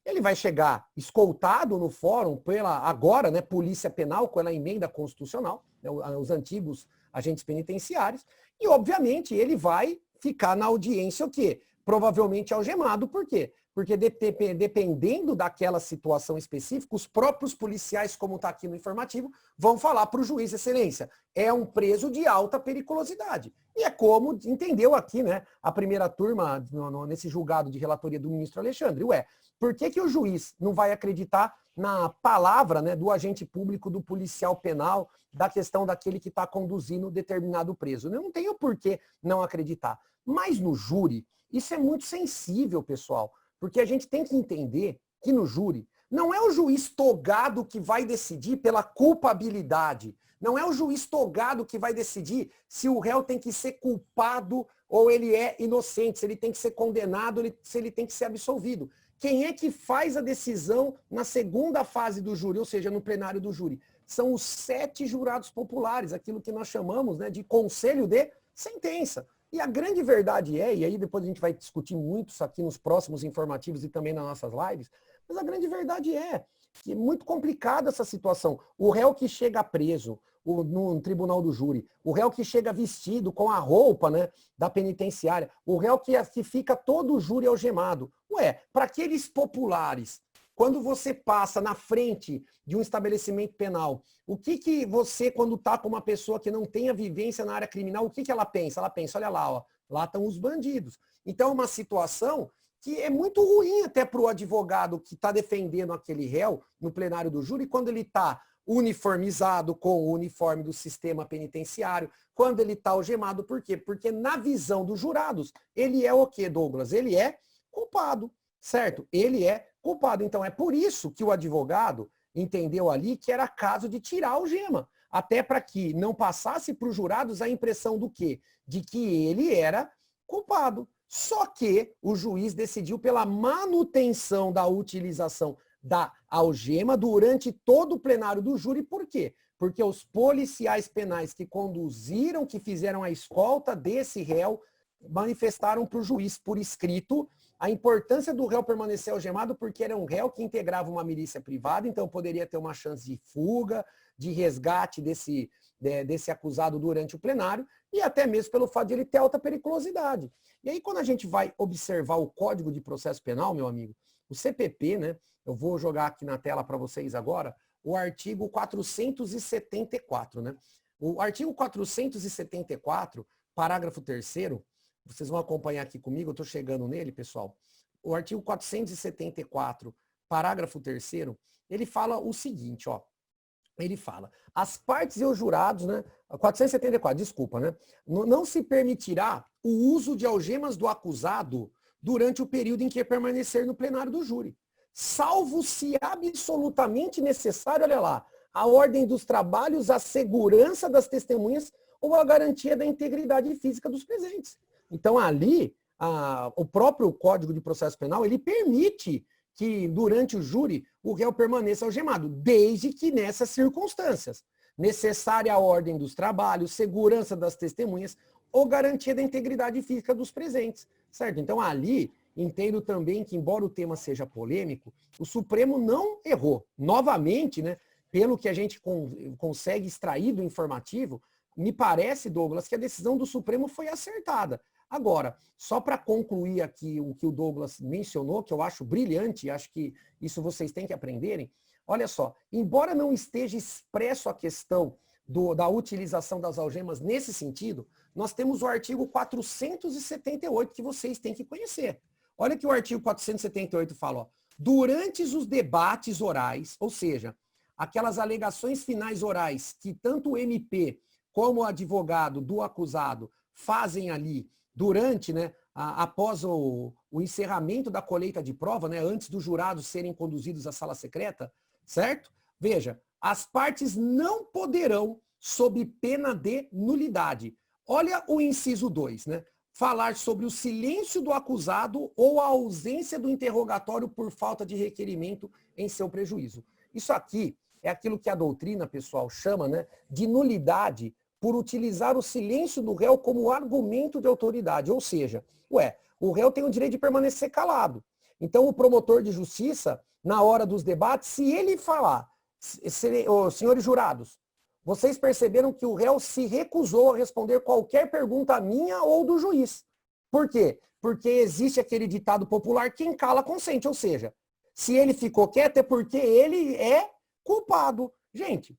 Ele vai chegar escoltado no fórum pela, agora, né, Polícia Penal, com a emenda constitucional, né, os antigos agentes penitenciários, e, obviamente, ele vai ficar na audiência o quê? Provavelmente algemado. Por quê? Porque dependendo daquela situação específica, os próprios policiais, como está aqui no informativo, vão falar para o juiz, excelência, é um preso de alta periculosidade. E é como entendeu aqui, né, a primeira turma, nesse julgado de relatoria do ministro Alexandre. Por que o juiz não vai acreditar na palavra, né, do agente público, do policial penal, da questão daquele que está conduzindo determinado preso? Eu não tenho por que não acreditar. Mas no júri, isso é muito sensível, pessoal. Porque a gente tem que entender que no júri não é o juiz togado que vai decidir pela culpabilidade. Não é o juiz togado que vai decidir se o réu tem que ser culpado ou ele é inocente, se ele tem que ser condenado, se ele tem que ser absolvido. Quem é que faz a decisão na segunda fase do júri, ou seja, no plenário do júri? São os 7 jurados populares, aquilo que nós chamamos, né, de conselho de sentença. E a grande verdade e aí depois a gente vai discutir muito isso aqui nos próximos informativos e também nas nossas lives, mas a grande verdade é que é muito complicada essa situação. O réu que chega preso no tribunal do júri, o réu que chega vestido com a roupa, né, da penitenciária, o réu que fica todo o júri algemado. Para aqueles populares, quando você passa na frente de um estabelecimento penal, o que você, quando está com uma pessoa que não tenha vivência na área criminal, o que ela pensa? Ela pensa, olha lá, lá estão os bandidos. Então é uma situação que é muito ruim até para o advogado que está defendendo aquele réu no plenário do júri, quando ele está uniformizado com o uniforme do sistema penitenciário, quando ele está algemado. Por quê? Porque na visão dos jurados, ele é o quê, Douglas? Ele é culpado, certo? Ele é culpado. Então é por isso que o advogado entendeu ali que era caso de tirar a algema, até para que não passasse para os jurados a impressão do quê? De que ele era culpado. Só que o juiz decidiu pela manutenção da utilização da algema durante todo o plenário do júri. Por quê? Porque os policiais penais que conduziram, que fizeram a escolta desse réu, manifestaram para o juiz por escrito a importância do réu permanecer algemado, porque era um réu que integrava uma milícia privada, então poderia ter uma chance de fuga, de resgate desse acusado durante o plenário, e até mesmo pelo fato de ele ter alta periculosidade. E aí, quando a gente vai observar o Código de Processo Penal, meu amigo, o CPP, né? Eu vou jogar aqui na tela para vocês agora, o artigo 474, né? O artigo 474, parágrafo 3º, vocês vão acompanhar aqui comigo, eu estou chegando nele, pessoal. O artigo 474, parágrafo 3º, ele fala o seguinte, ó. Ele fala, as partes e os jurados, né, 474, desculpa, né, não se permitirá o uso de algemas do acusado durante o período em que permanecer no plenário do júri, salvo se absolutamente necessário, olha lá, a ordem dos trabalhos, a segurança das testemunhas ou a garantia da integridade física dos presentes. Então, ali, o próprio Código de Processo Penal, ele permite que, durante o júri, o réu permaneça algemado, desde que nessas circunstâncias, necessária a ordem dos trabalhos, segurança das testemunhas ou garantia da integridade física dos presentes, certo? Então, ali, entendo também que, embora o tema seja polêmico, o Supremo não errou. Novamente, né, pelo que a gente consegue extrair do informativo, me parece, Douglas, que a decisão do Supremo foi acertada. Agora, só para concluir aqui o que o Douglas mencionou, que eu acho brilhante, acho que isso vocês têm que aprenderem, olha só, embora não esteja expresso a questão da utilização das algemas nesse sentido, nós temos o artigo 478 que vocês têm que conhecer. Olha que o artigo 478 fala, ó, durante os debates orais, ou seja, aquelas alegações finais orais que tanto o MP como o advogado do acusado fazem ali durante, né, após o encerramento da colheita de prova, né, antes dos jurados serem conduzidos à sala secreta, certo? Veja, as partes não poderão, sob pena de nulidade. Olha o inciso 2, né? Falar sobre o silêncio do acusado ou a ausência do interrogatório por falta de requerimento em seu prejuízo. Isso aqui é aquilo que a doutrina, pessoal, chama, né, de nulidade por utilizar o silêncio do réu como argumento de autoridade. Ou seja, o réu tem o direito de permanecer calado. Então, o promotor de justiça, na hora dos debates, se ele falar, senhores jurados, vocês perceberam que o réu se recusou a responder qualquer pergunta minha ou do juiz. Por quê? Porque existe aquele ditado popular, quem cala consente. Ou seja, se ele ficou quieto é porque ele é culpado. Gente,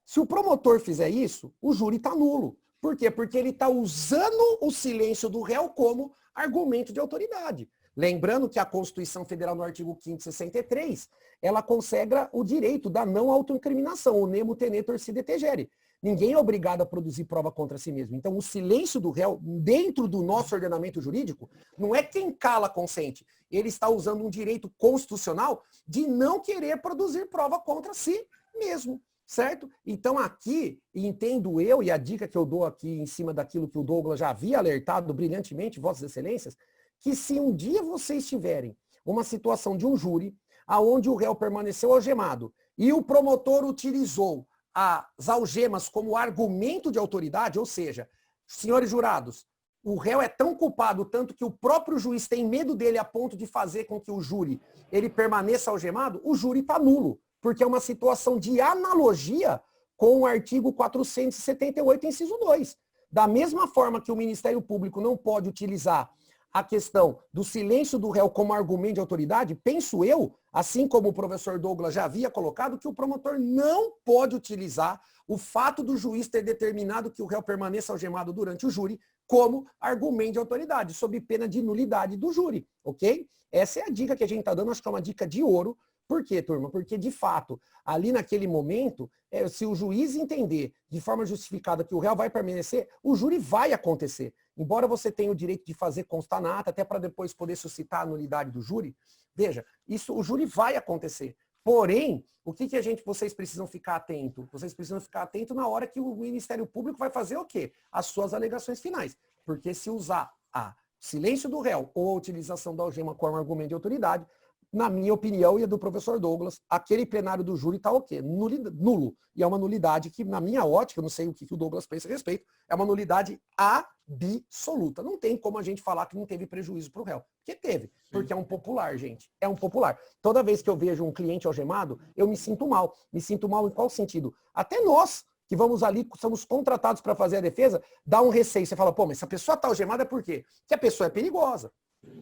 se o promotor fizer isso, o júri está nulo. Por quê? Porque ele está usando o silêncio do réu como argumento de autoridade. Lembrando que a Constituição Federal, no artigo 5º, 63, ela consagra o direito da não autoincriminação, o nemo tenetur si detegere. Ninguém é obrigado a produzir prova contra si mesmo. Então, o silêncio do réu, dentro do nosso ordenamento jurídico, não é quem cala consente. Ele está usando um direito constitucional de não querer produzir prova contra si mesmo. Certo? Então aqui, entendo eu, e a dica que eu dou aqui em cima daquilo que o Douglas já havia alertado brilhantemente, Vossas Excelências, que se um dia vocês tiverem uma situação de um júri, aonde o réu permaneceu algemado, e o promotor utilizou as algemas como argumento de autoridade, ou seja, senhores jurados, o réu é tão culpado, tanto que o próprio juiz tem medo dele a ponto de fazer com que o júri ele permaneça algemado, o júri está nulo. Porque é uma situação de analogia com o artigo 478, inciso 2. Da mesma forma que o Ministério Público não pode utilizar a questão do silêncio do réu como argumento de autoridade, penso eu, assim como o professor Douglas já havia colocado, que o promotor não pode utilizar o fato do juiz ter determinado que o réu permaneça algemado durante o júri como argumento de autoridade, sob pena de nulidade do júri, ok? Essa é a dica que a gente está dando, acho que é uma dica de ouro. Por quê, turma? Porque, de fato, ali naquele momento, se o juiz entender de forma justificada que o réu vai permanecer, o júri vai acontecer. Embora você tenha o direito de fazer constar na ata, até para depois poder suscitar a nulidade do júri, veja, isso o júri vai acontecer. Porém, o que vocês precisam ficar atento? Vocês precisam ficar atento na hora que o Ministério Público vai fazer o quê? As suas alegações finais. Porque se usar a silêncio do réu ou a utilização da algema como argumento de autoridade, na minha opinião e a do professor Douglas, aquele plenário do júri está o quê? Nulo. E é uma nulidade que, na minha ótica, não sei o que o Douglas pensa a respeito, é uma nulidade absoluta. Não tem como a gente falar que não teve prejuízo para o réu. Porque teve. Porque é um popular, gente. É um popular. Toda vez que eu vejo um cliente algemado, eu me sinto mal. Me sinto mal em qual sentido? Até nós, que vamos ali, somos contratados para fazer a defesa, dá um receio. Você fala, pô, mas se a pessoa está algemada é por quê? Porque a pessoa é perigosa.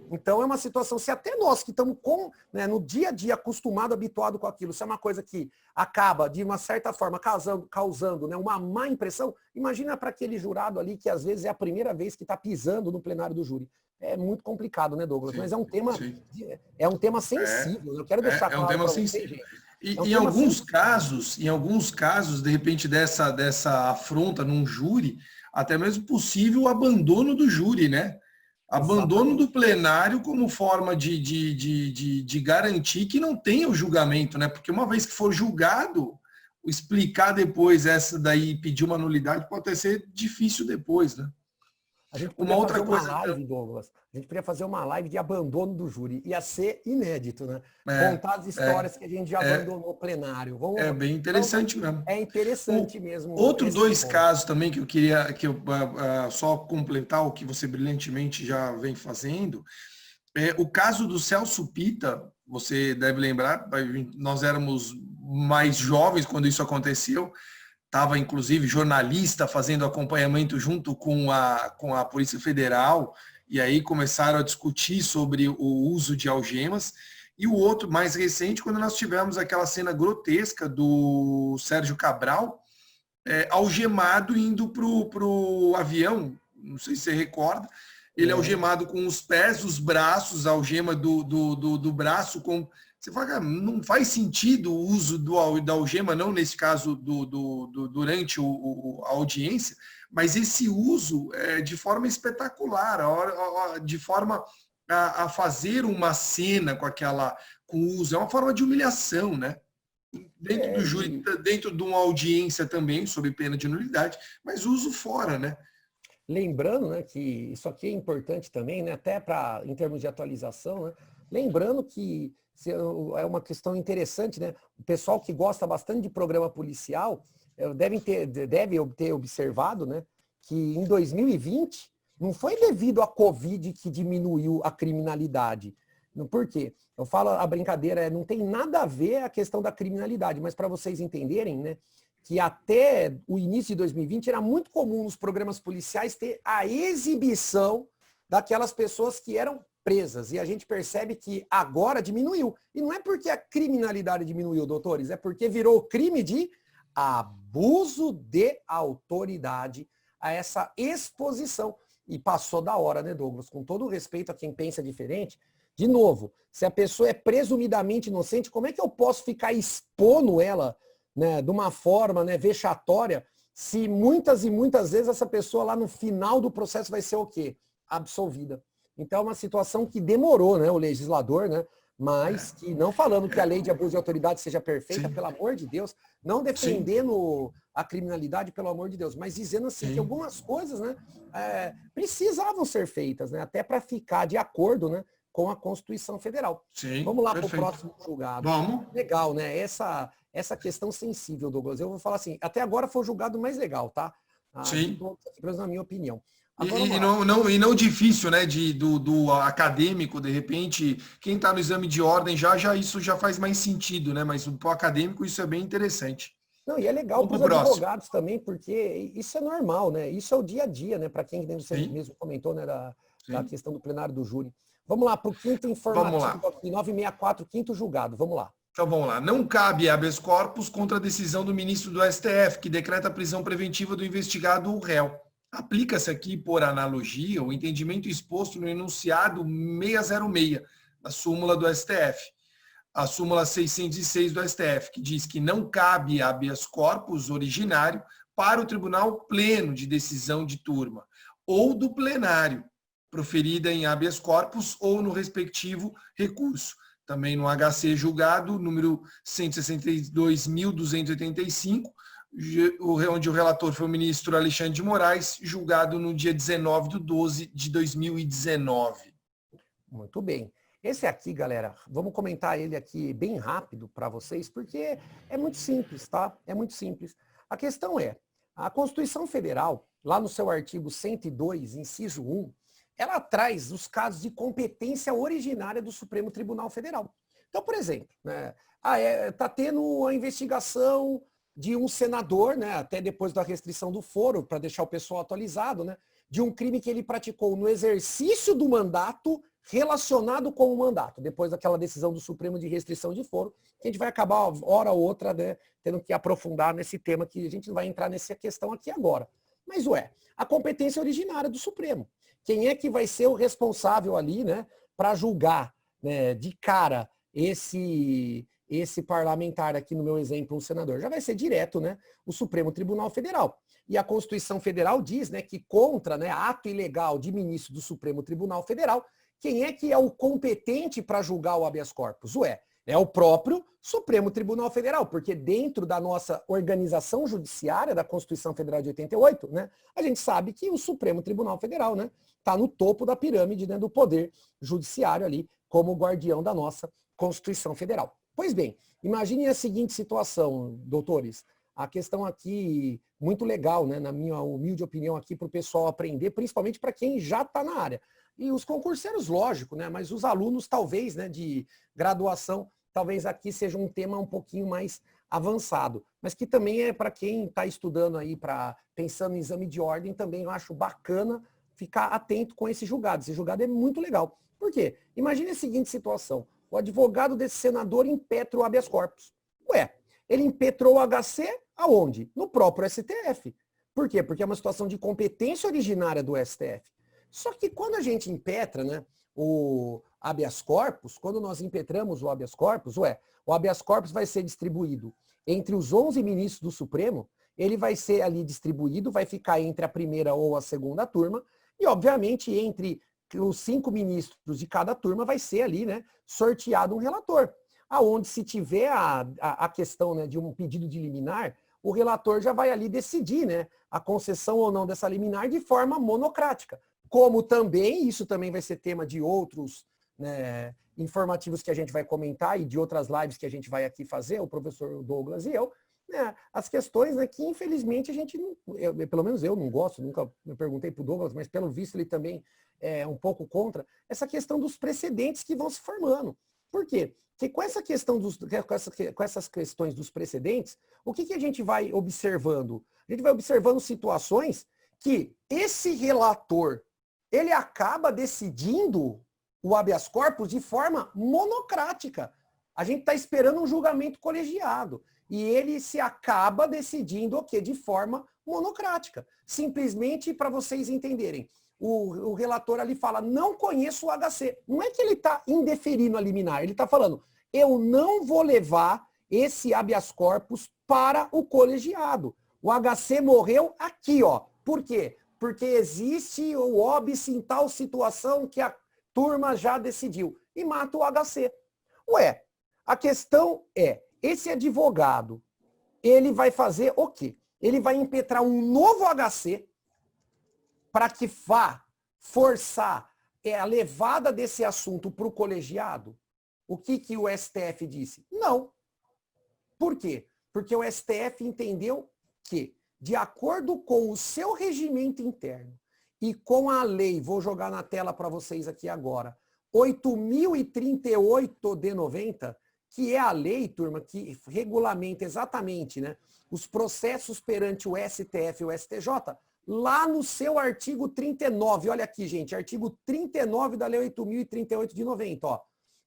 Então é uma situação, se até nós que estamos no dia a dia acostumado, habituado com aquilo, se é uma coisa que acaba, de uma certa forma, causando, né, uma má impressão, imagina para aquele jurado ali que às vezes é a primeira vez que está pisando no plenário do júri. É muito complicado, né, Douglas? Sim, mas é um tema sensível. Eu quero deixar claro para vocês, gente. E É um em tema alguns casos, de repente, dessa afronta num júri, até mesmo possível o abandono do júri, né? Abandono do exatamente. plenário como forma de garantir que não tenha o julgamento, né? Porque uma vez que for julgado, explicar depois essa daí, pedir uma nulidade, pode até ser difícil depois, né? A gente Uma podia fazer outra uma coisa, live, Douglas. A gente podia fazer uma live de abandono do júri. Ia ser inédito, né? é, Contar as é, histórias que a gente já é, abandonou o plenário. é Vamos, bem então, interessante mesmo. é O, interessante mesmo outro esse dois ponto. casos também que eu queria só completar o que você brilhantemente já vem fazendo. O caso do Celso Pitta, você deve lembrar, nós éramos mais jovens quando isso aconteceu, estava inclusive jornalista fazendo acompanhamento junto com a Polícia Federal, e aí começaram a discutir sobre o uso de algemas. E o outro, mais recente, quando nós tivemos aquela cena grotesca do Sérgio Cabral, algemado indo para o avião, não sei se você recorda, ele é Lembro. algemado com os pés, os braços, a algema do braço com. Você fala, cara, não faz sentido o uso da algema, não nesse caso durante a audiência, mas esse uso é de forma espetacular, de forma a fazer uma cena com o uso, é uma forma de humilhação, né? Dentro do júri, E dentro de uma audiência também, sob pena de nulidade, mas uso fora, né? lembrando, né, que isso aqui é importante também, né, até para em termos de atualização, né? Lembrando que é uma questão interessante, né? O pessoal que gosta bastante de programa policial deve ter observado, né, que em 2020 não foi devido à Covid que diminuiu a criminalidade. Por quê? Eu falo a brincadeira, não tem nada a ver a questão da criminalidade, mas para vocês entenderem, né, que até o início de 2020 era muito comum nos programas policiais ter a exibição daquelas pessoas que eram presas. E a gente percebe que agora diminuiu. E não é porque a criminalidade diminuiu, doutores, é porque virou crime de abuso de autoridade a essa exposição. E passou da hora, né, Douglas? Com todo o respeito a quem pensa diferente, de novo, se a pessoa é presumidamente inocente, como é que eu posso ficar expondo ela, né, de uma forma, né, vexatória, se muitas e muitas vezes essa pessoa lá no final do processo vai ser o quê? Absolvida. Então é uma situação que demorou, né, o legislador, né, mas que não falando que a lei de abuso de autoridade seja perfeita, Sim, pelo amor de Deus, não sim, defendendo a criminalidade, pelo amor de Deus, mas dizendo assim que sim, algumas coisas, né, precisavam ser feitas, né, até para ficar de acordo, né, com a Constituição Federal. sim, Vamos lá para o perfeito. próximo julgado. Vamos. Legal, né? Essa questão sensível, Douglas. Eu vou falar assim, até agora foi o julgado mais legal, tá? De Sim. todos, pelo menos na minha opinião. Agora E vamos lá. não difícil, né? Do acadêmico, de repente, quem está no exame de ordem já isso já faz mais sentido, né? Mas para o acadêmico isso é bem interessante. Não, e é legal Vamos para para os o próximo. advogados também, porque isso é normal, né? Isso é o dia a dia, né? Para quem você Sim, mesmo comentou, né? Da sim. questão do plenário do júri. Vamos lá para o quinto Vamos lá. informativo aqui, 964, quinto julgado. Vamos lá. Então vamos lá. Não cabe habeas corpus contra a decisão do ministro do STF, que decreta a prisão preventiva do investigado ou réu. Aplica-se aqui, por analogia, o entendimento exposto no enunciado 606 da súmula do STF, a súmula 606 do STF, que diz que não cabe habeas corpus originário para o tribunal pleno de decisão de turma ou do plenário, proferida em habeas corpus ou no respectivo recurso. Também no HC julgado, número 162.285, onde o relator foi o ministro Alexandre de Moraes, julgado no dia 19/12/2019. Muito bem. Esse aqui, galera, vamos comentar ele aqui bem rápido para vocês, porque é muito simples, tá? É muito simples. A questão é, a Constituição Federal, lá no seu artigo 102, inciso 1, ela traz os casos de competência originária do Supremo Tribunal Federal. Então, por exemplo, né, tá tendo a investigação de um senador, né, até depois da restrição do foro, para deixar o pessoal atualizado, né, de um crime que ele praticou no exercício do mandato relacionado com o mandato, depois daquela decisão do Supremo de restrição de foro, que a gente vai acabar, hora ou outra, né, tendo que aprofundar nesse tema, que a gente não vai entrar nessa questão aqui agora. Mas, a competência originária do Supremo. Quem é que vai ser o responsável ali, né, para julgar, né, de cara esse parlamentar aqui no meu exemplo, um senador? Já vai ser direto, né, o Supremo Tribunal Federal. E a Constituição Federal diz, né, que contra, né, ato ilegal de ministro do Supremo Tribunal Federal, quem é que é o competente para julgar o habeas corpus? É o próprio Supremo Tribunal Federal, porque dentro da nossa organização judiciária da Constituição Federal de 88, né, a gente sabe que o Supremo Tribunal Federal, né, está no topo da pirâmide, né, do poder judiciário ali, como guardião da nossa Constituição Federal. Pois bem, imagine a seguinte situação, doutores. A questão aqui, muito legal, né, na minha humilde opinião aqui, para o pessoal aprender, principalmente para quem já está na área. E os concurseiros, lógico, né, mas os alunos, talvez, né, de graduação, talvez aqui seja um tema um pouquinho mais avançado. Mas que também é para quem está estudando aí, pensando em exame de ordem, também eu acho bacana ficar atento com esse julgado. Esse julgado é muito legal. Por quê? Imagine a seguinte situação. O advogado desse senador impetra o habeas corpus. Ele impetrou o HC aonde? No próprio STF. Por quê? Porque é uma situação de competência originária do STF. Só que quando a gente impetra, né, o habeas corpus, quando nós impetramos o habeas corpus, o habeas corpus vai ser distribuído entre os 11 ministros do Supremo, ele vai ser ali distribuído, vai ficar entre a primeira ou a segunda turma, e obviamente entre os 5 ministros de cada turma vai ser ali, né, sorteado um relator. Aonde se tiver a questão, né, de um pedido de liminar, o relator já vai ali decidir, né, a concessão ou não dessa liminar de forma monocrática. Como também, isso também vai ser tema de outros, né, informativos que a gente vai comentar e de outras lives que a gente vai aqui fazer, o professor Douglas e eu, né, as questões, né, que infelizmente a gente, pelo menos eu não gosto, nunca me perguntei para o Douglas, mas pelo visto ele também é um pouco contra, essa questão dos precedentes que vão se formando. Por quê? Porque com essas questões dos precedentes, o que a gente vai observando? A gente vai observando situações que esse relator, ele acaba decidindo o habeas corpus de forma monocrática. A gente está esperando um julgamento colegiado. E ele se acaba decidindo o quê? De forma monocrática. Simplesmente para vocês entenderem. O relator ali fala, não conheço o HC. Não é que ele está indeferindo a liminar, ele está falando, eu não vou levar esse habeas corpus para o colegiado. O HC morreu aqui, ó. Por quê? Porque existe o óbice em tal situação que a turma já decidiu. E mata o HC. A questão é, esse advogado, ele vai fazer o quê? Ele vai impetrar um novo HC para que vá forçar a levada desse assunto para o colegiado? O que o STF disse? Não. Por quê? Porque o STF entendeu que, de acordo com o seu regimento interno e com a lei, vou jogar na tela para vocês aqui agora, 8.038 de 90, que é a lei, turma, que regulamenta exatamente, né, os processos perante o STF e o STJ, lá no seu artigo 39, olha aqui, gente, artigo 39 da Lei 8.038 de 90, ó.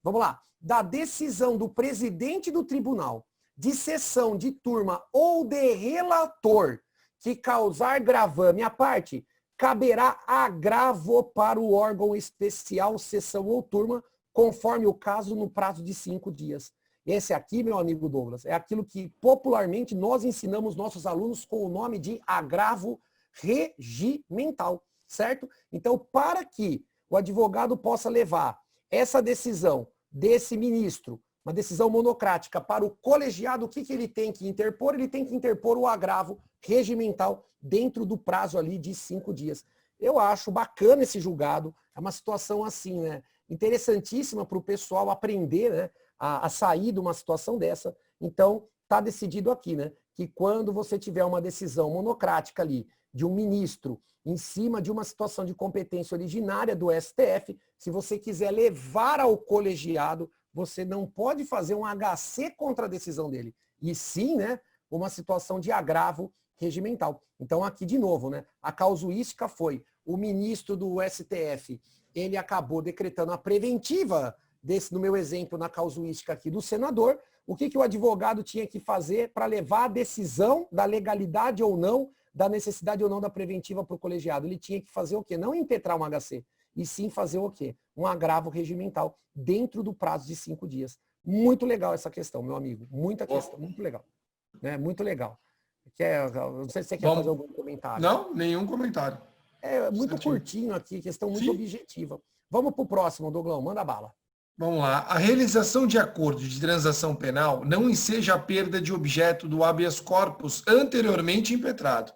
Vamos lá. Da decisão do presidente do tribunal, de sessão de turma ou de relator que causar gravame à parte, caberá agravo para o órgão especial, sessão ou turma, conforme o caso, no prazo de 5 dias. Esse aqui, meu amigo Douglas, é aquilo que popularmente nós ensinamos nossos alunos com o nome de agravo regimental, certo? Então, para que o advogado possa levar essa decisão desse ministro, uma decisão monocrática, para o colegiado, o que ele tem que interpor? Ele tem que interpor o agravo regimental dentro do prazo ali de 5 dias. Eu acho bacana esse julgado, é uma situação assim, né, interessantíssima para o pessoal aprender, né, a sair de uma situação dessa. Então, está decidido aqui, né, que quando você tiver uma decisão monocrática ali, de um ministro em cima de uma situação de competência originária do STF, se você quiser levar ao colegiado, você não pode fazer um HC contra a decisão dele. E sim, né, uma situação de agravo regimental. Então, aqui de novo, né, a causuística foi o ministro do STF, ele acabou decretando a preventiva no meu exemplo, na causuística aqui do senador, o que o advogado tinha que fazer para levar a decisão da legalidade ou não, da necessidade ou não da preventiva para o colegiado? Ele tinha que fazer o quê? Não impetrar um HC. e sim fazer o quê? Um agravo regimental dentro do prazo de 5 dias. Muito legal essa questão, meu amigo. Muita questão, muito legal. Né? Muito legal. Não sei se você quer fazer algum comentário. Não, nenhum comentário. É muito Certinho. curtinho aqui, questão muito Sim. objetiva. Vamos para o próximo, Douglão, manda bala. Vamos lá. A realização de acordo de transação penal não enseja a perda de objeto do habeas corpus anteriormente impetrado.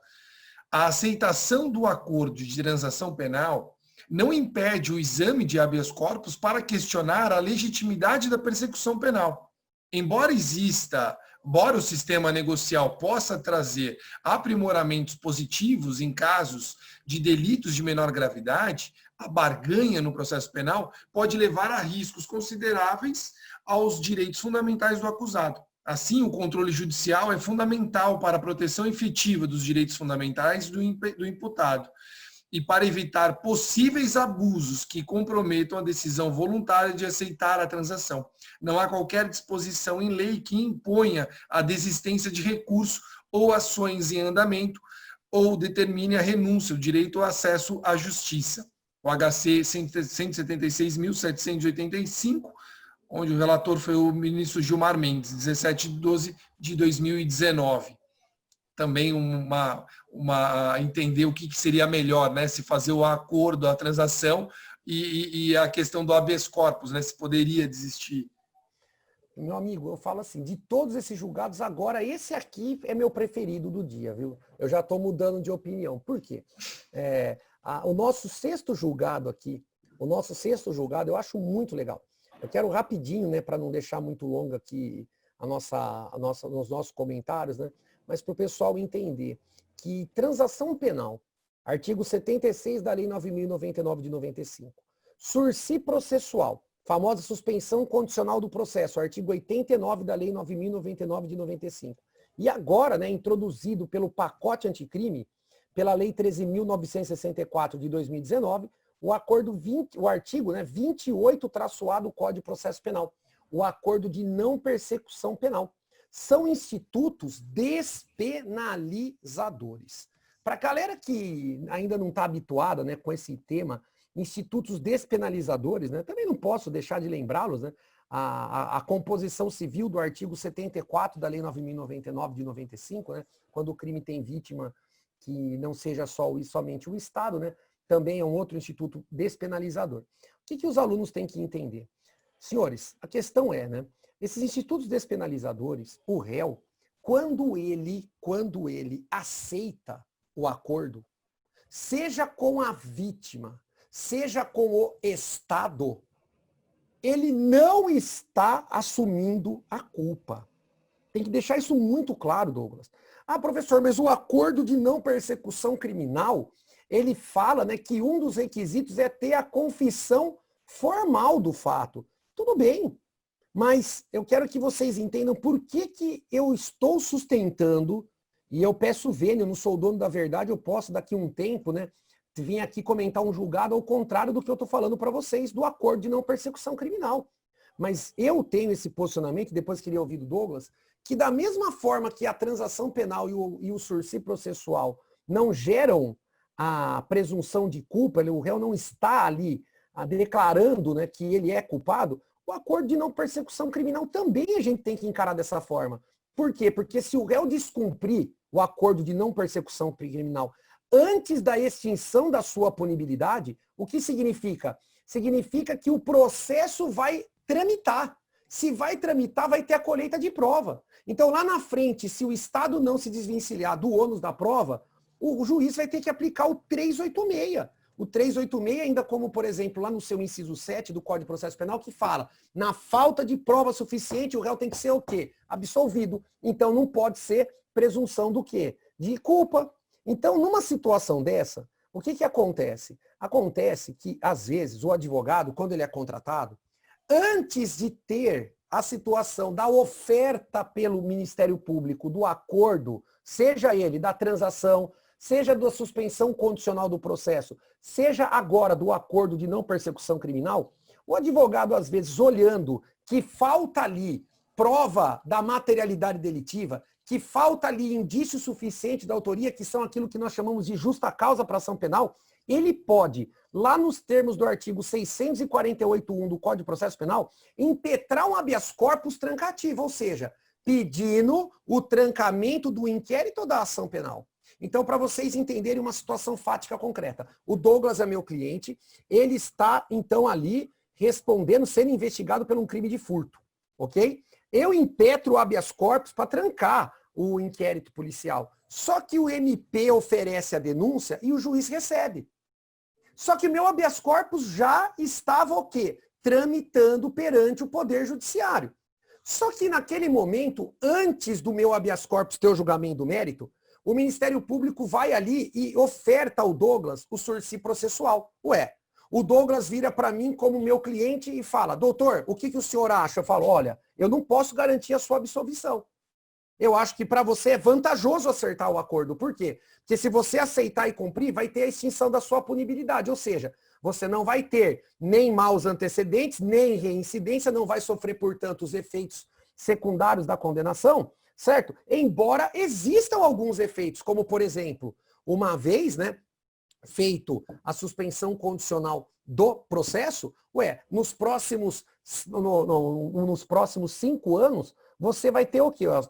A aceitação do acordo de transação penal não impede o exame de habeas corpus para questionar a legitimidade da persecução penal. Embora o sistema negocial possa trazer aprimoramentos positivos em casos de delitos de menor gravidade, a barganha no processo penal pode levar a riscos consideráveis aos direitos fundamentais do acusado. Assim, o controle judicial é fundamental para a proteção efetiva dos direitos fundamentais do imputado e para evitar possíveis abusos que comprometam a decisão voluntária de aceitar a transação. Não há qualquer disposição em lei que imponha a desistência de recurso ou ações em andamento ou determine a renúncia, o direito ao acesso à justiça. O HC 176.785, onde o relator foi o ministro Gilmar Mendes, 17/12/2019. Também entender o que seria melhor, né? Se fazer o acordo, a transação e a questão do habeas corpus, né? Se poderia desistir. Meu amigo, eu falo assim, de todos esses julgados, agora esse aqui é meu preferido do dia, viu? Eu já estou mudando de opinião. Por quê? O nosso sexto julgado aqui, eu acho muito legal. Eu quero rapidinho, né, para não deixar muito longo aqui os nossos comentários, né? Mas para o pessoal entender que transação penal, artigo 76 da Lei 9.099 de 95, sursi processual, famosa suspensão condicional do processo, artigo 89 da Lei 9.099 de 95. E agora, né, introduzido pelo pacote anticrime, pela Lei 13.964 de 2019, o artigo, né, 28-A do Código de Processo Penal, o acordo de não persecução penal. São institutos despenalizadores. Para a galera que ainda não está habituada, né, com esse tema, institutos despenalizadores, né, também não posso deixar de lembrá-los, né, a composição civil do artigo 74 da Lei 9.099 de 95, né, quando o crime tem vítima que não seja somente o Estado, né, também é um outro instituto despenalizador. O que os alunos têm que entender? Senhores, a questão é, né, esses institutos despenalizadores, o réu, quando ele aceita o acordo, seja com a vítima, seja com o Estado, ele não está assumindo a culpa. Tem que deixar isso muito claro, Douglas. Ah, professor, mas o acordo de não persecução criminal, ele fala, né, que um dos requisitos é ter a confissão formal do fato. Tudo bem, mas eu quero que vocês entendam por que eu estou sustentando, e eu peço vênia, eu não sou o dono da verdade, eu posso daqui a um tempo, né, vir aqui comentar um julgado ao contrário do que eu estou falando para vocês, do acordo de não persecução criminal. Mas eu tenho esse posicionamento, depois queria ouvir do Douglas, que da mesma forma que a transação penal e o sursi processual não geram a presunção de culpa, o réu não está ali declarando, né, que ele é culpado, o acordo de não persecução criminal também a gente tem que encarar dessa forma. Por quê? Porque se o réu descumprir o acordo de não persecução criminal antes da extinção da sua punibilidade, o que significa? Significa que o processo vai tramitar. Se vai tramitar, vai ter a colheita de prova. Então, lá na frente, se o Estado não se desvencilhar do ônus da prova, o juiz vai ter que aplicar o 386. O 386, ainda como, por exemplo, lá no seu inciso 7 do Código de Processo Penal, que fala, na falta de prova suficiente, o réu tem que ser o quê? Absolvido. Então, não pode ser presunção do quê? De culpa. Então, numa situação dessa, o que acontece? Acontece que, às vezes, o advogado, quando ele é contratado, antes de ter a situação da oferta pelo Ministério Público do acordo, seja ele da transação, seja da suspensão condicional do processo, seja agora do acordo de não persecução criminal, o advogado, às vezes, olhando que falta ali prova da materialidade delitiva, que falta ali indício suficiente da autoria, que são aquilo que nós chamamos de justa causa para ação penal, ele pode, lá nos termos do artigo 648.1 do Código de Processo Penal, impetrar um habeas corpus trancativo, ou seja, pedindo o trancamento do inquérito ou da ação penal. Então, para vocês entenderem uma situação fática concreta, o Douglas é meu cliente, ele está, então, ali respondendo, sendo investigado por um crime de furto, ok? Eu impetro o habeas corpus para trancar o inquérito policial. Só que o MP oferece a denúncia e o juiz recebe. Só que o meu habeas corpus já estava o quê? Tramitando perante o Poder Judiciário. Só que naquele momento, antes do meu habeas corpus ter o julgamento do mérito, o Ministério Público vai ali e oferta ao Douglas o sursi processual. Ué, o Douglas vira para mim como meu cliente e fala, doutor, o que o senhor acha? Eu falo, olha, eu não posso garantir a sua absolvição. Eu acho que para você é vantajoso acertar o acordo. Por quê? Porque se você aceitar e cumprir, vai ter a extinção da sua punibilidade. Ou seja, você não vai ter nem maus antecedentes, nem reincidência, não vai sofrer, portanto, os efeitos secundários da condenação, certo? Embora existam alguns efeitos, como, por exemplo, uma vez, né, feito a suspensão condicional do processo, nos próximos 5 anos, você vai ter o quê? A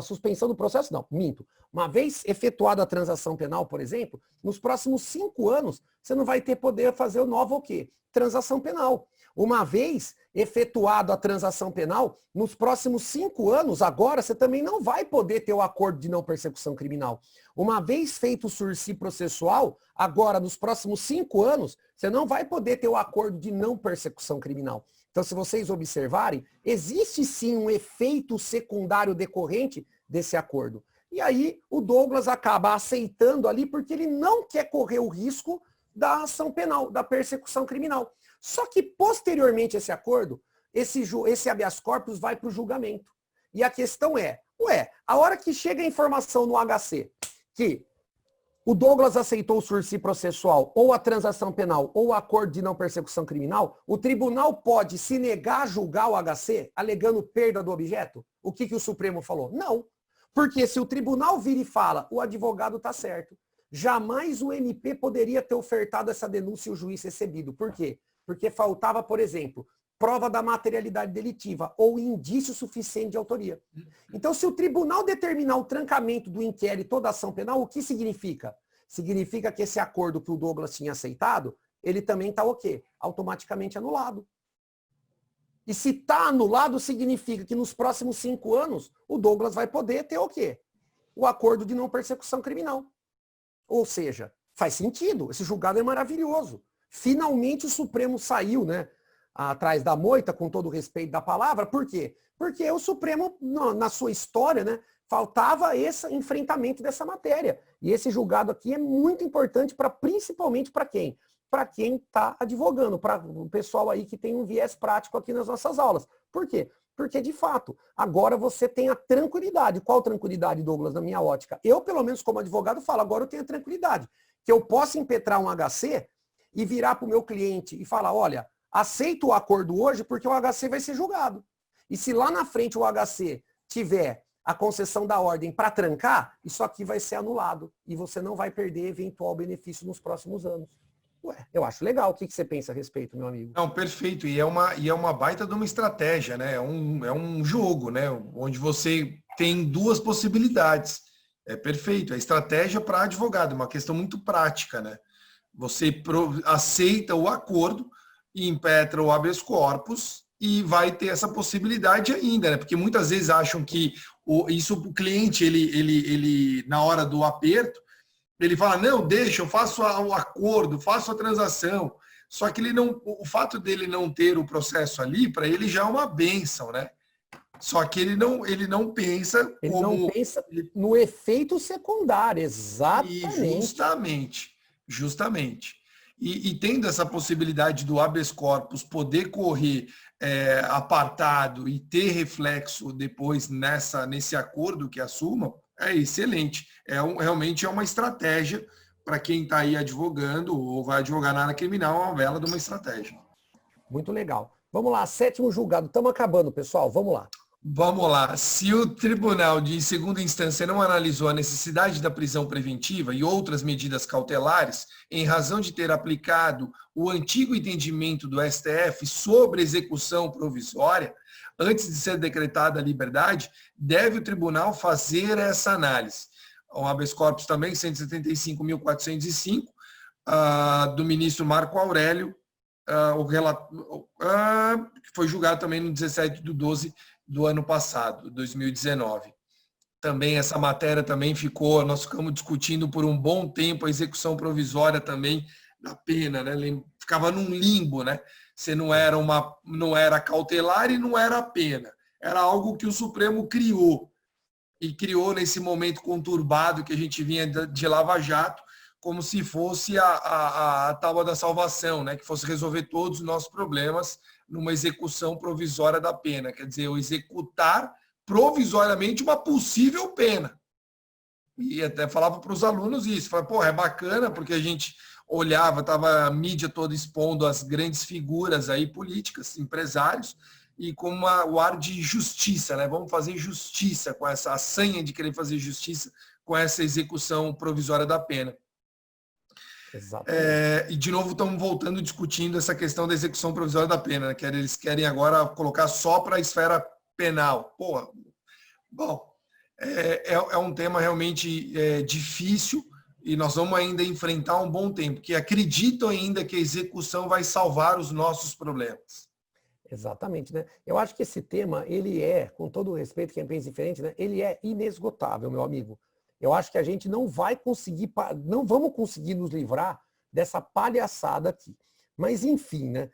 suspensão do processo? Não, minto. Uma vez efetuada a transação penal, por exemplo, nos próximos 5 anos, você não vai ter poder fazer o novo o quê? Transação penal. Uma vez efetuada a transação penal, nos próximos 5 anos, agora, você também não vai poder ter o acordo de não persecução criminal. Uma vez feito o sursi processual, agora, nos próximos 5 anos, você não vai poder ter o acordo de não persecução criminal. Então, se vocês observarem, existe sim um efeito secundário decorrente desse acordo. E aí, o Douglas acaba aceitando ali porque ele não quer correr o risco da ação penal, da persecução criminal. Só que, posteriormente a esse acordo, esse habeas corpus vai para o julgamento. E a questão é, a hora que chega a informação no HC que o Douglas aceitou o sursi processual, ou a transação penal, ou o acordo de não persecução criminal, o tribunal pode se negar a julgar o HC, alegando perda do objeto? O que o Supremo falou? Não. Porque se o tribunal vira e fala, o advogado está certo, jamais o MP poderia ter ofertado essa denúncia e o juiz recebido. Por quê? Porque faltava, por exemplo, prova da materialidade delitiva ou indício suficiente de autoria. Então, se o tribunal determinar o trancamento do inquérito ou da ação penal, o que significa? Significa que esse acordo que o Douglas tinha aceitado, ele também está o quê? Automaticamente anulado. E se está anulado, significa que nos próximos 5 anos, o Douglas vai poder ter o quê? O acordo de não persecução criminal. Ou seja, faz sentido. Esse julgado é maravilhoso. Finalmente o Supremo saiu, né, atrás da moita, com todo o respeito da palavra. Por quê? Porque o Supremo, na sua história, né, faltava esse enfrentamento dessa matéria. E esse julgado aqui é muito importante principalmente para quem? Para quem está advogando, para o pessoal aí que tem um viés prático aqui nas nossas aulas. Por quê? Porque, de fato, agora você tem a tranquilidade. Qual tranquilidade, Douglas, na minha ótica? Eu, pelo menos como advogado, falo, agora eu tenho a tranquilidade. Que eu posso impetrar um HC e virar para o meu cliente e falar, olha, aceito o acordo hoje porque o HC vai ser julgado. E se lá na frente o HC tiver a concessão da ordem para trancar, isso aqui vai ser anulado. E você não vai perder eventual benefício nos próximos anos. Eu acho legal. O que você pensa a respeito, meu amigo? Não, perfeito. E é uma baita de uma estratégia, né? É um jogo, né? Onde você tem duas possibilidades. É perfeito. É estratégia para advogado, uma questão muito prática, né? Você aceita o acordo e impetra o habeas corpus e vai ter essa possibilidade ainda, né? Porque muitas vezes acham que o cliente, ele na hora do aperto, ele fala, não, deixa, eu faço o acordo, faço a transação. Só que o fato dele não ter o processo ali, para ele já é uma bênção, né? Só que ele não pensa ele não pensa no efeito secundário, exatamente. E justamente. E tendo essa possibilidade do habeas corpus poder correr apartado e ter reflexo depois nesse acordo que assuma, é excelente. Realmente é uma estratégia para quem está aí advogando ou vai advogar na área criminal, é uma bela de uma estratégia. Muito legal. Vamos lá, 7º julgado. Estamos acabando, pessoal. Vamos lá. Vamos lá. Se o tribunal de segunda instância não analisou a necessidade da prisão preventiva e outras medidas cautelares, em razão de ter aplicado o antigo entendimento do STF sobre execução provisória, antes de ser decretada a liberdade, deve o tribunal fazer essa análise. O habeas corpus também, 175.405, do ministro Marco Aurélio, que foi julgado também no 17/12 do ano passado, 2019. Também essa matéria também ficou, nós ficamos discutindo por um bom tempo a execução provisória também da pena, né? Ficava num limbo, né? Você não era cautelar e não era pena. Era algo que o Supremo criou. E criou nesse momento conturbado que a gente vinha de Lava Jato, como se fosse a tábua da salvação, né? Que fosse resolver todos os nossos problemas numa execução provisória da pena. Quer dizer, eu executar provisoriamente uma possível pena. E até falava para os alunos isso. Falava, pô, é bacana, porque a gente olhava, estava a mídia toda expondo as grandes figuras aí políticas, empresários, e com o ar de justiça, né? Vamos fazer justiça com essa sanha de querer fazer justiça com essa execução provisória da pena. E de novo estamos voltando discutindo essa questão da execução provisória da pena, né? Eles querem agora colocar só para a esfera penal. Porra, bom, é um tema realmente difícil e nós vamos ainda enfrentar um bom tempo, que acreditam ainda que a execução vai salvar os nossos problemas. Exatamente, né? Eu acho que esse tema, ele com todo o respeito, quem pensa diferente, né? Ele é inesgotável, meu amigo. Eu acho que a gente não vamos conseguir nos livrar dessa palhaçada aqui. Mas, enfim, né?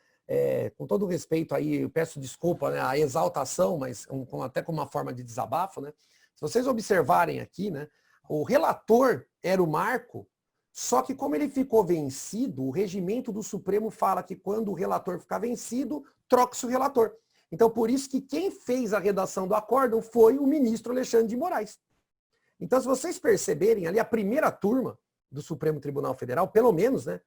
Com todo o respeito aí, eu peço desculpa, né? A exaltação, mas até com uma forma de desabafo, né? Se vocês observarem aqui, né? O relator era o Marco, só que como ele ficou vencido, o regimento do Supremo fala que quando o relator ficar vencido, troca-se o relator. Então, por isso que quem fez a redação do acórdão foi o ministro Alexandre de Moraes. Então, se vocês perceberem ali, a primeira turma do Supremo Tribunal Federal, pelo menos, né,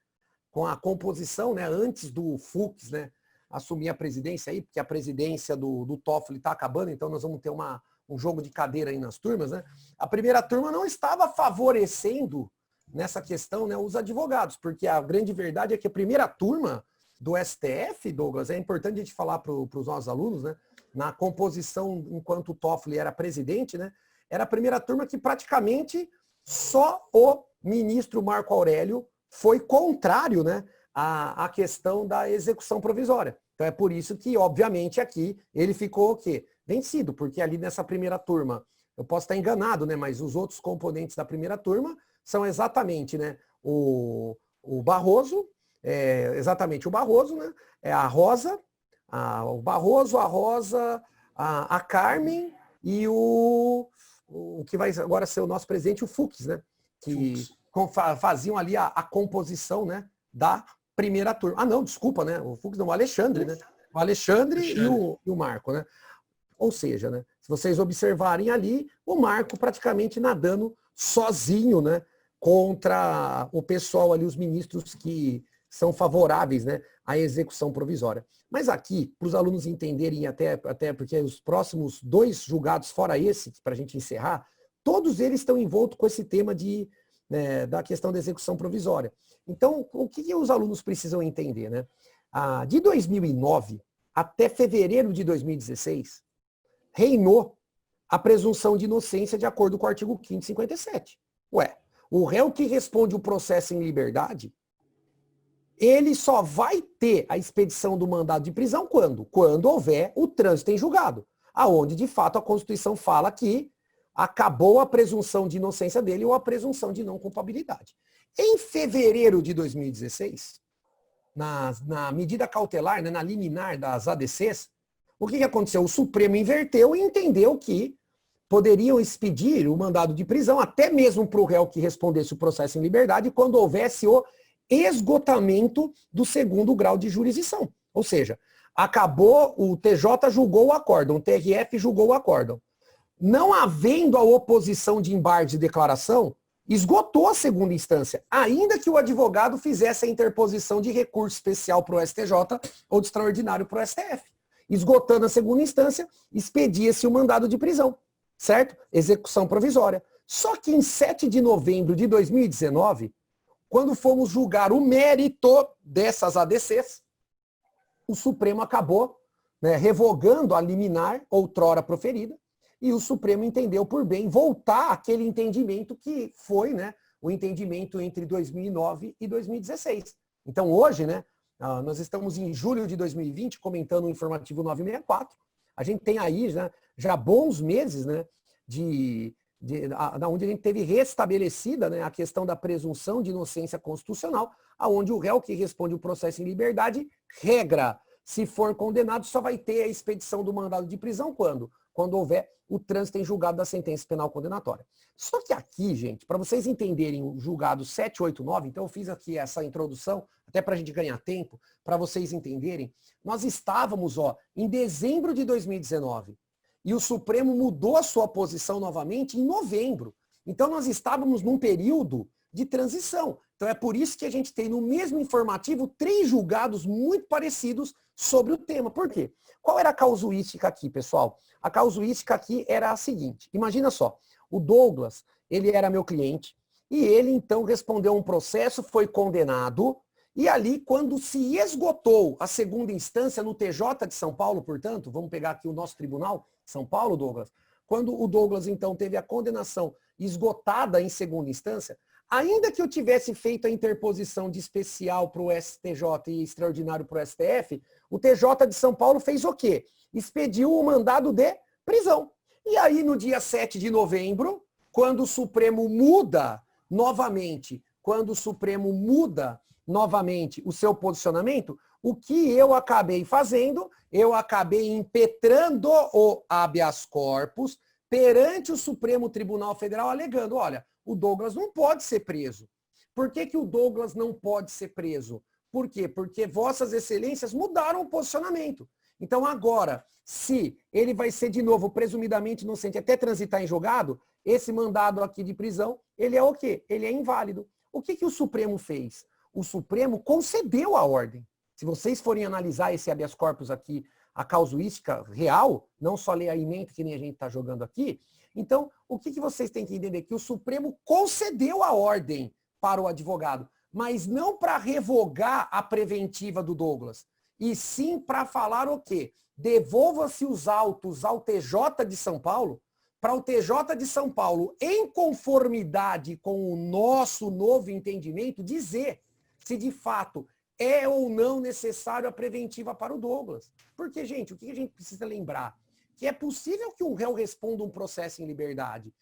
com a composição, né, antes do Fux, né, assumir a presidência aí, porque a presidência do Toffoli está acabando, então nós vamos ter um jogo de cadeira aí nas turmas, né? A primeira turma não estava favorecendo nessa questão, né, os advogados, porque a grande verdade é que a primeira turma do STF, Douglas, é importante a gente falar para os nossos alunos, né, na composição enquanto o Toffoli era presidente, né, era a primeira turma que praticamente só o ministro Marco Aurélio foi contrário, né, à questão da execução provisória. Então é por isso que, obviamente, aqui ele ficou o quê? Vencido, porque ali nessa primeira turma, eu posso estar enganado, né, mas os outros componentes da primeira turma são exatamente, né, o Barroso, exatamente o Barroso, né, a Rosa, o Barroso, a Rosa, a Carmen e o que vai agora ser o nosso presidente, o Fux, né, que faziam ali a composição, né, da primeira turma. Ah, não, desculpa, né, o Fux não, o Alexandre, né, o Alexandre. E o Marco, né. Ou seja, né, se vocês observarem ali, o Marco praticamente nadando sozinho, né, contra o pessoal ali, os ministros que são favoráveis, né, à execução provisória. Mas aqui, para os alunos entenderem, até porque os próximos 2 julgados, fora esse, para a gente encerrar, todos eles estão envoltos com esse tema da questão da execução provisória. Então, o que os alunos precisam entender, né? De 2009 até fevereiro de 2016, reinou a presunção de inocência de acordo com o artigo 5º e 57. O réu que responde o processo em liberdade, ele só vai ter a expedição do mandado de prisão quando? Quando houver o trânsito em julgado, aonde de fato a Constituição fala que acabou a presunção de inocência dele ou a presunção de não culpabilidade. Em fevereiro de 2016, na medida cautelar, né, na liminar das ADCs, o que aconteceu? O Supremo inverteu e entendeu que poderiam expedir o mandado de prisão até mesmo para o réu que respondesse o processo em liberdade quando houvesse o esgotamento do 2º grau de jurisdição. Ou seja, acabou, o TJ julgou o acórdão, o TRF julgou o acórdão. Não havendo a oposição de embargo de declaração, esgotou a 2ª instância, ainda que o advogado fizesse a interposição de recurso especial para o STJ ou de extraordinário para o STF. Esgotando a segunda instância, expedia-se o mandado de prisão, certo? Execução provisória. Só que em 7 de novembro de 2019, quando fomos julgar o mérito dessas ADCs, o Supremo acabou, né, revogando a liminar outrora proferida, e o Supremo entendeu por bem voltar àquele entendimento que foi, né, o entendimento entre 2009 e 2016. Então hoje, né, nós estamos em julho de 2020, comentando o informativo 964. A gente tem aí já bons meses, né, onde a gente teve restabelecida, né, a questão da presunção de inocência constitucional, aonde o réu que responde o processo em liberdade, regra, se for condenado, só vai ter a expedição do mandado de prisão quando? Quando houver o trânsito em julgado da sentença penal condenatória. Só que aqui, gente, para vocês entenderem o julgado 789, então eu fiz aqui essa introdução, até para a gente ganhar tempo, para vocês entenderem, nós estávamos em dezembro de 2019 e o Supremo mudou a sua posição novamente em novembro. Então nós estávamos num período de transição. Então é por isso que a gente tem no mesmo informativo 3 julgados muito parecidos sobre o tema. Por quê? Qual era a causuística aqui, pessoal? A causuística aqui era a seguinte. Imagina só, o Douglas, ele era meu cliente e ele então respondeu a um processo, foi condenado e ali quando se esgotou a segunda instância no TJ de São Paulo, portanto, vamos pegar aqui o nosso tribunal, São Paulo, Douglas, quando o Douglas então teve a condenação esgotada em segunda instância, ainda que eu tivesse feito a interposição de especial para o STJ e extraordinário para o STF, o TJ de São Paulo fez o quê? Expediu o mandado de prisão. E aí, no dia 7 de novembro, quando o Supremo muda novamente, o seu posicionamento, o que eu acabei fazendo? Eu acabei impetrando o habeas corpus perante o Supremo Tribunal Federal, alegando, olha, o Douglas não pode ser preso. Por que o Douglas não pode ser preso? Por quê? Porque vossas excelências mudaram o posicionamento. Então agora, se ele vai ser de novo presumidamente inocente até transitar em julgado, esse mandado aqui de prisão, ele é o quê? Ele é inválido. O que o Supremo fez? O Supremo concedeu a ordem. Se vocês forem analisar esse habeas corpus aqui, a causuística real, não só ler a ementa que nem a gente está jogando aqui, então, o que vocês têm que entender? Que o Supremo concedeu a ordem para o advogado, mas não para revogar a preventiva do Douglas, e sim para falar o quê? Devolva-se os autos ao TJ de São Paulo, para o TJ de São Paulo, em conformidade com o nosso novo entendimento, dizer se de fato é ou não necessário a preventiva para o Douglas. Porque, gente, o que a gente precisa lembrar? Que é possível que um réu responda um processo em liberdade,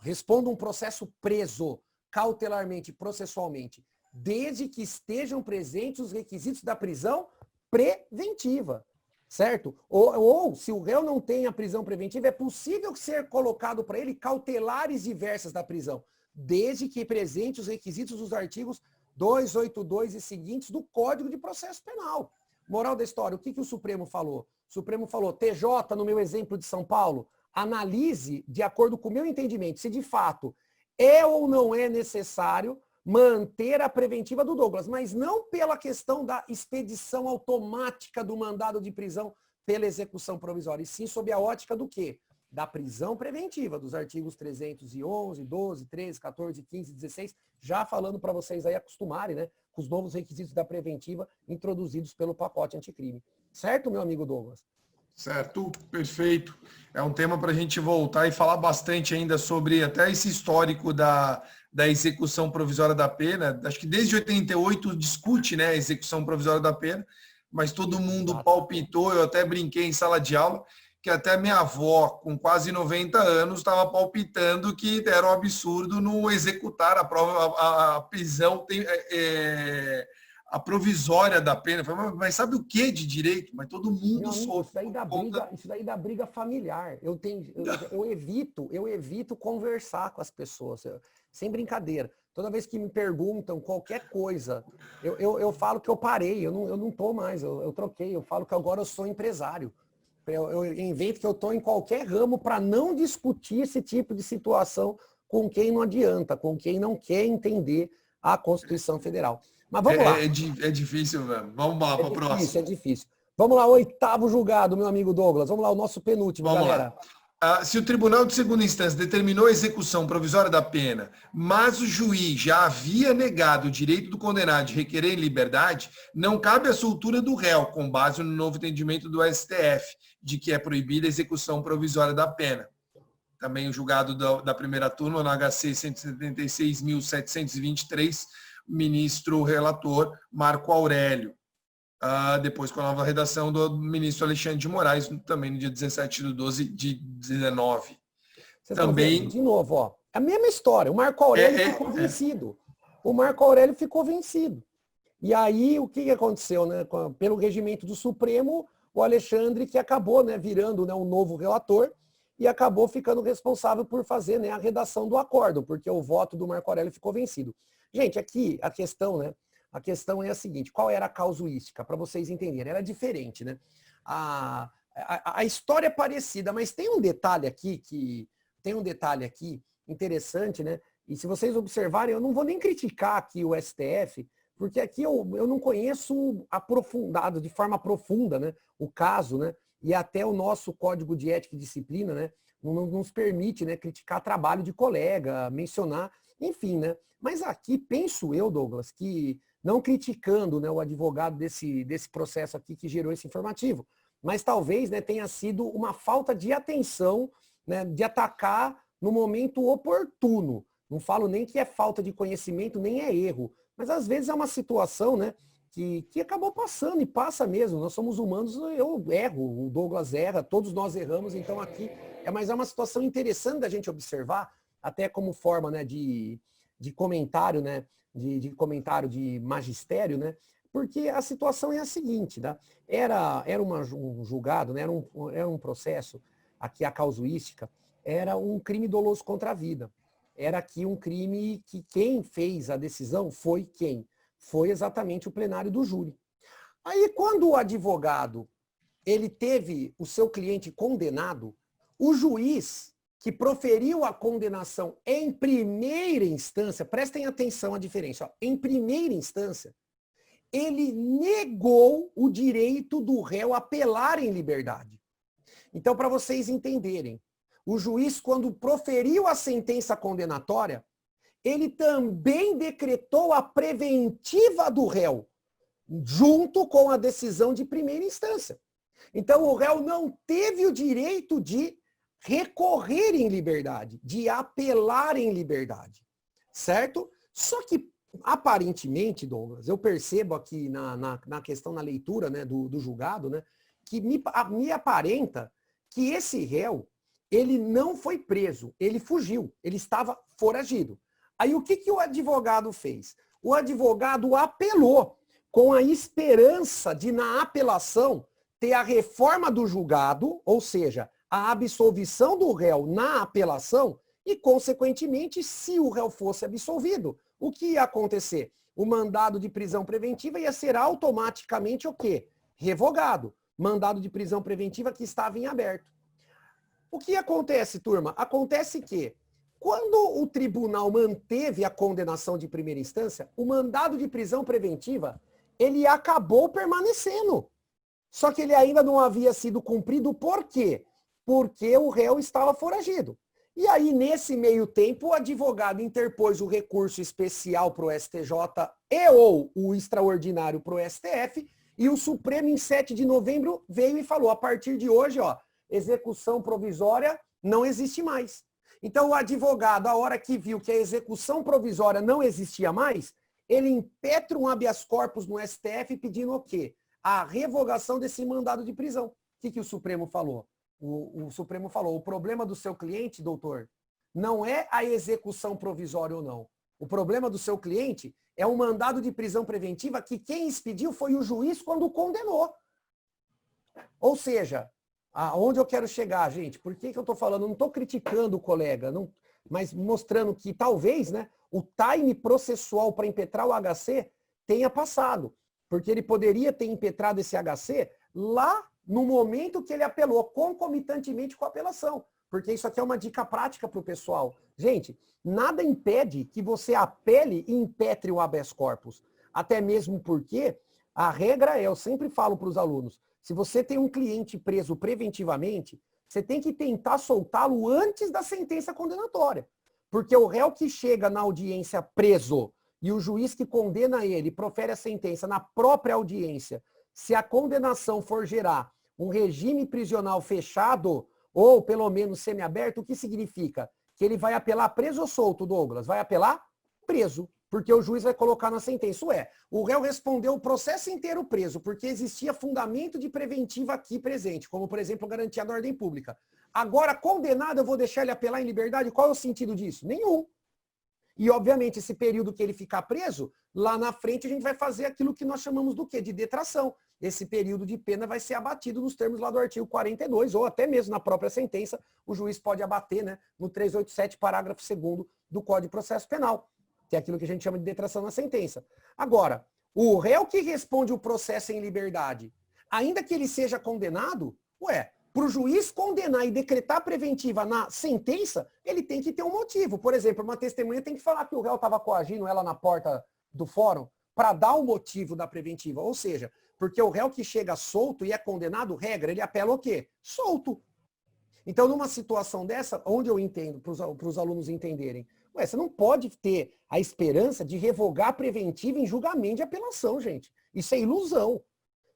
responda um processo preso cautelarmente, processualmente, desde que estejam presentes os requisitos da prisão preventiva, certo? Ou se o réu não tem a prisão preventiva, é possível ser colocado para ele cautelares diversas da prisão, desde que presente os requisitos dos artigos 282 e seguintes do Código de Processo Penal. Moral da história, o que o Supremo falou? O Supremo falou, TJ, no meu exemplo de São Paulo, analise, de acordo com o meu entendimento, se de fato é ou não é necessário manter a preventiva do Douglas, mas não pela questão da expedição automática do mandado de prisão pela execução provisória, e sim sob a ótica do quê? Da prisão preventiva, dos artigos 311, 12, 13, 14, 15, 16, já falando para vocês aí acostumarem, né, com os novos requisitos da preventiva introduzidos pelo pacote anticrime. Certo, meu amigo Douglas? Certo, perfeito. É um tema para a gente voltar e falar bastante ainda sobre até esse histórico da execução provisória da pena. Acho que desde 88 discute, né, a execução provisória da pena, mas todo mundo palpitou, eu até brinquei em sala de aula, que até minha avó, com quase 90 anos, estava palpitando que era um absurdo não executar a prisão a provisória da pena. Mas sabe o que de direito? Mas todo mundo sofre. Isso daí dá briga familiar. Eu evito conversar com as pessoas, sem brincadeira. Toda vez que me perguntam qualquer coisa, eu falo que eu parei, eu não estou mais, eu troquei, eu falo que agora eu sou empresário. Eu invento que eu estou em qualquer ramo para não discutir esse tipo de situação com quem não adianta, com quem não quer entender a Constituição Federal. Mas vamos lá. É difícil, velho. Vamos lá para o próximo. É difícil. Vamos lá, 8º julgado, meu amigo Douglas. Vamos lá, o nosso penúltimo, Vamos galera. lá. Se o Tribunal de Segunda Instância determinou a execução provisória da pena, mas o juiz já havia negado o direito do condenado de requerer em liberdade, não cabe a soltura do réu, com base no novo entendimento do STF, de que é proibida a execução provisória da pena. Também o julgado da primeira turma, no HC 176.723, ministro relator Marco Aurélio. Depois com a nova redação do ministro Alexandre de Moraes, também no dia 17/12/19. Você também, de novo, ó, a mesma história. O Marco Aurélio ficou vencido. O Marco Aurélio ficou vencido. E aí, o que aconteceu? Né? Pelo regimento do Supremo, o Alexandre, que acabou, né, virando, né, um novo relator, e acabou ficando responsável por fazer, né, a redação do acordo, porque o voto do Marco Aurélio ficou vencido. Gente, aqui a questão, né? A questão é a seguinte, qual era a causuística? Para vocês entenderem, era diferente, né? A história é parecida, mas tem um detalhe aqui interessante, né? E se vocês observarem, eu não vou nem criticar aqui o STF, porque aqui eu não conheço aprofundado, de forma profunda, né, o caso, né? E até o nosso Código de Ética e Disciplina, né, não nos permite, né, criticar trabalho de colega, mencionar, enfim, né? Mas aqui penso eu, Douglas, que não criticando, né, o advogado desse processo aqui que gerou esse informativo, mas talvez, né, tenha sido uma falta de atenção, né, de atacar no momento oportuno. Não falo nem que é falta de conhecimento, nem é erro, mas às vezes é uma situação, né, que acabou passando e passa mesmo. Nós somos humanos, eu erro, o Douglas erra, todos nós erramos, então aqui mas é uma situação interessante da gente observar, até como forma, né, de comentário, né, de comentário de magistério, né, porque a situação é a seguinte, tá? Era um julgado, né, era um processo, aqui a causuística, era um crime doloso contra a vida. Era aqui um crime que quem fez a decisão foi quem? Foi exatamente o plenário do júri. Aí quando o advogado ele teve o seu cliente condenado, o juiz que proferiu a condenação em primeira instância, prestem atenção à diferença, ó, em primeira instância, ele negou o direito do réu apelar em liberdade. Então, para vocês entenderem, o juiz, quando proferiu a sentença condenatória, ele também decretou a preventiva do réu, junto com a decisão de primeira instância. Então, o réu não teve o direito de recorrer em liberdade, de apelar em liberdade, certo? Só que, aparentemente, Douglas, eu percebo aqui na questão, na leitura, né, do julgado, né, que me aparenta que esse réu, ele não foi preso, ele fugiu, ele estava foragido. Aí o que o advogado fez? O advogado apelou com a esperança de, na apelação, ter a reforma do julgado, ou seja, a absolvição do réu na apelação e, consequentemente, se o réu fosse absolvido, o que ia acontecer? O mandado de prisão preventiva ia ser automaticamente o quê? Revogado. Mandado de prisão preventiva que estava em aberto. O que acontece, turma? Acontece que, quando o tribunal manteve a condenação de primeira instância, o mandado de prisão preventiva, ele acabou permanecendo. Só que ele ainda não havia sido cumprido, por quê? Porque o réu estava foragido. E aí, nesse meio tempo, o advogado interpôs o recurso especial para o STJ ou o extraordinário para o STF, e o Supremo, em 7 de novembro, veio e falou, a partir de hoje, ó, execução provisória não existe mais. Então, o advogado, a hora que viu que a execução provisória não existia mais, ele impetra um habeas corpus no STF pedindo o quê? A revogação desse mandado de prisão. O que o Supremo falou? O Supremo falou, o problema do seu cliente, doutor, não é a execução provisória ou não. O problema do seu cliente é um mandado de prisão preventiva que quem expediu foi o juiz quando o condenou. Ou seja, aonde eu quero chegar, gente? Por que eu estou falando? Eu não estou criticando o colega, não, mas mostrando que talvez, né, o time processual para impetrar o HC tenha passado. Porque ele poderia ter impetrado esse HC lá no momento que ele apelou, concomitantemente com a apelação. Porque isso aqui é uma dica prática para o pessoal. Gente, nada impede que você apele e impetre o habeas corpus. Até mesmo porque a regra é, eu sempre falo para os alunos, Se você tem um cliente preso preventivamente, você tem que tentar soltá-lo antes da sentença condenatória. Porque o réu que chega na audiência preso e o juiz que condena ele profere a sentença na própria audiência, se a condenação for gerar um regime prisional fechado, ou pelo menos semiaberto, o que significa? Que ele vai apelar preso ou solto, Douglas? Vai apelar preso, porque o juiz vai colocar na sentença. O réu respondeu o processo inteiro preso, porque existia fundamento de preventiva aqui presente, como, por exemplo, garantia da ordem pública. Agora, condenado, eu vou deixar ele apelar em liberdade? Qual é o sentido disso? Nenhum. E, obviamente, esse período que ele ficar preso, lá na frente a gente vai fazer aquilo que nós chamamos do quê? De detração. Esse período de pena vai ser abatido nos termos lá do artigo 42, ou até mesmo na própria sentença, o juiz pode abater, né, no 387, parágrafo 2º do Código de Processo Penal, que é aquilo que a gente chama de detração na sentença. Agora, o réu que responde o processo em liberdade, ainda que ele seja condenado, para o juiz condenar e decretar preventiva na sentença, ele tem que ter um motivo. Por exemplo, uma testemunha tem que falar que o réu estava coagindo ela na porta do fórum para dar o motivo da preventiva. Ou seja, porque o réu que chega solto e é condenado, regra, ele apela o quê? Solto. Então, numa situação dessa, onde eu entendo, para os alunos entenderem, você não pode ter a esperança de revogar a preventiva em julgamento de apelação, gente. Isso é ilusão.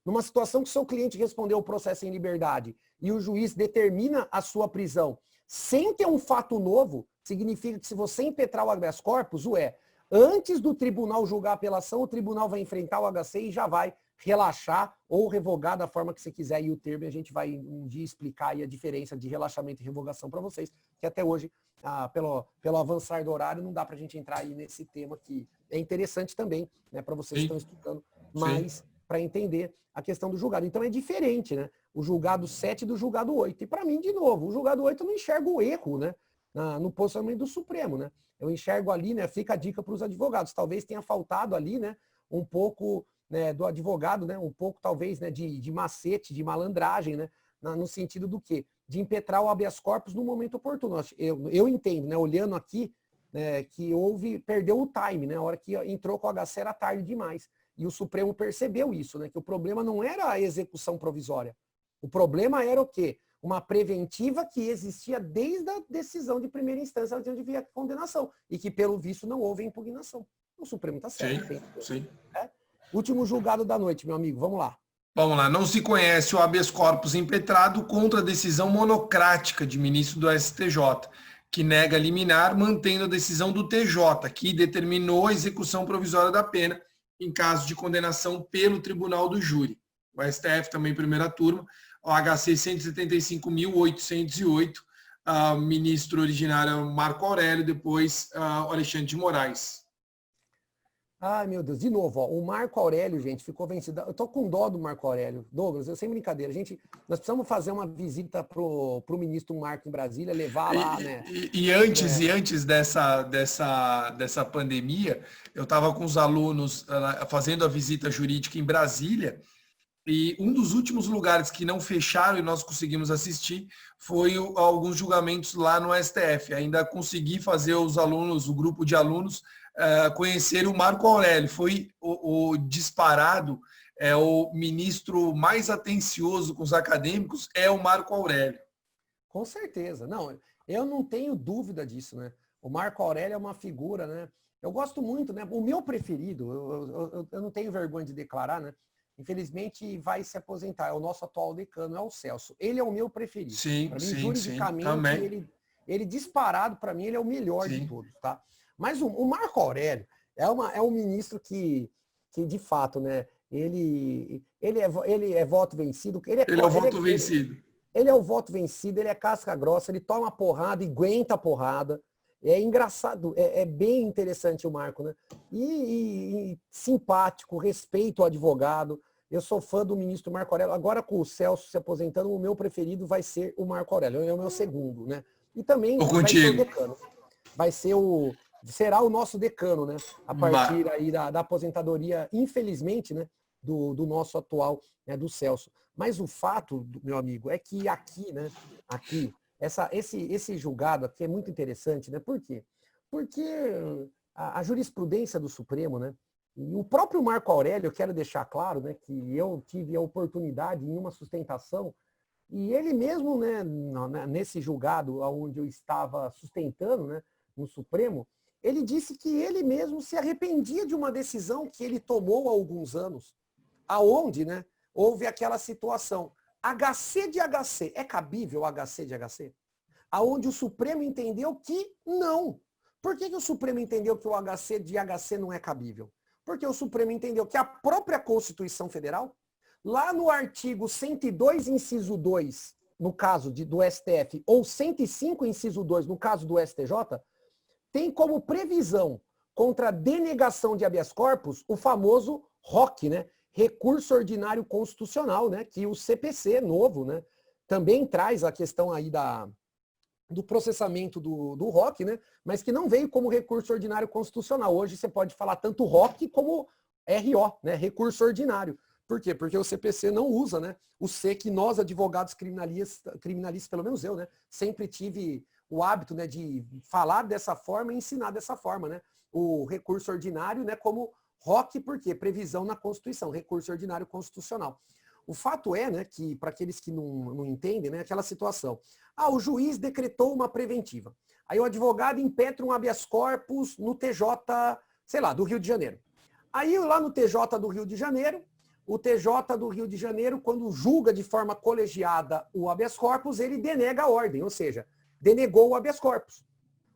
Numa situação que seu cliente respondeu o processo em liberdade e o juiz determina a sua prisão sem ter um fato novo, significa que se você impetrar o habeas corpus, antes do tribunal julgar a apelação, o tribunal vai enfrentar o HC e já vai relaxar ou revogar da forma que você quiser. E o termo a gente vai um dia explicar aí a diferença de relaxamento e revogação para vocês, que até hoje, pelo avançar do horário, não dá para a gente entrar aí nesse tema que é interessante também, né, para vocês que estão estudando, mas para entender a questão do julgado. Então é diferente, né? O julgado 7 do julgado 8. E para mim, de novo, o julgado 8 eu não enxergo o erro, né? No posicionamento do Supremo, né? Eu enxergo ali, né? Fica a dica para os advogados. Talvez tenha faltado ali, né? Um pouco, né, do advogado, né? Um pouco, talvez, né? De macete, de malandragem, né? No sentido do quê? De impetrar o habeas corpus no momento oportuno. Eu entendo, né? Olhando aqui, né, que perdeu o time, né? A hora que entrou com o HC era tarde demais. E o Supremo percebeu isso, né? Que o problema não era a execução provisória. O problema era o quê? Uma preventiva que existia desde a decisão de primeira instância onde havia condenação. E que, pelo visto, não houve impugnação. O Supremo está certo. Sim. Último julgado da noite, meu amigo. Vamos lá. Vamos lá. Não se conhece o habeas corpus impetrado contra a decisão monocrática de ministro do STJ, que nega liminar, mantendo a decisão do TJ, que determinou a execução provisória da pena em caso de condenação pelo tribunal do júri. O STF também, primeira turma, o HC 175.808, ministro originário Marco Aurélio, depois Alexandre de Moraes. Ai, meu Deus, de novo, o Marco Aurélio, gente, ficou vencido. Eu tô com dó do Marco Aurélio. Douglas, sem brincadeira, nós precisamos fazer uma visita pro ministro Marco em Brasília, levar lá, né? E antes dessa pandemia, eu estava com os alunos fazendo a visita jurídica em Brasília, e um dos últimos lugares que não fecharam e nós conseguimos assistir foi alguns julgamentos lá no STF. Ainda consegui fazer o grupo de alunos, conhecer o Marco Aurélio. Foi o disparado, o ministro mais atencioso com os acadêmicos, é o Marco Aurélio. Com certeza. Não, eu não tenho dúvida disso, né? O Marco Aurélio é uma figura, né? Eu gosto muito, né? O meu preferido, eu não tenho vergonha de declarar, né? Infelizmente vai se aposentar. É o nosso atual decano, é o Celso. Ele é o meu preferido. Para mim, juridicamente, ele disparado, para mim, ele é o melhor de todos, tá? Mas o Marco Aurélio é um ministro que de fato, né? Ele é voto vencido. Ele é o voto vencido. Ele é o voto vencido, ele é casca grossa, ele toma porrada e aguenta a porrada. É engraçado, é bem interessante o Marco, né? E simpático, respeito ao advogado. Eu sou fã do ministro Marco Aurélio. Agora, com o Celso se aposentando, o meu preferido vai ser o Marco Aurélio. É o meu segundo, né? E também vai ser o decano. Será o nosso decano, né? A partir aí da aposentadoria, infelizmente, né? Do nosso atual, né? Do Celso. Mas o fato, meu amigo, é que aqui, né? Esse julgado aqui é muito interessante, né? Por quê? Porque a jurisprudência do Supremo, né? E o próprio Marco Aurélio, eu quero deixar claro, né, que eu tive a oportunidade em uma sustentação, e ele mesmo, né, nesse julgado onde eu estava sustentando, né, no Supremo, ele disse que ele mesmo se arrependia de uma decisão que ele tomou há alguns anos, aonde, né, houve aquela situação. HC de HC, é cabível HC de HC? Aonde o Supremo entendeu que não. Por que o Supremo entendeu que o HC de HC não é cabível? Porque o Supremo entendeu que a própria Constituição Federal, lá no artigo 102, inciso 2, no caso do STF, ou 105, inciso 2, no caso do STJ, tem como previsão contra a denegação de habeas corpus o famoso ROC, né? Recurso Ordinário Constitucional, né? Que o CPC novo, né? Também traz a questão aí do processamento do ROC, né? Mas que não veio como recurso ordinário constitucional. Hoje você pode falar tanto ROC como RO, né? Recurso ordinário. Por quê? Porque o CPC não usa, né? O C que nós, advogados criminalistas, pelo menos eu, né? Sempre tive o hábito, né, de falar dessa forma e ensinar dessa forma, né? O recurso ordinário, né, como ROC, por quê? Previsão na Constituição, recurso ordinário constitucional. O fato é, né, que para aqueles que não entendem, né, aquela situação. Ah, o juiz decretou uma preventiva. Aí o advogado impetra um habeas corpus no TJ, sei lá, do Rio de Janeiro. Aí lá no TJ do Rio de Janeiro, o TJ do Rio de Janeiro, quando julga de forma colegiada o habeas corpus, ele denega a ordem, ou seja, denegou o habeas corpus.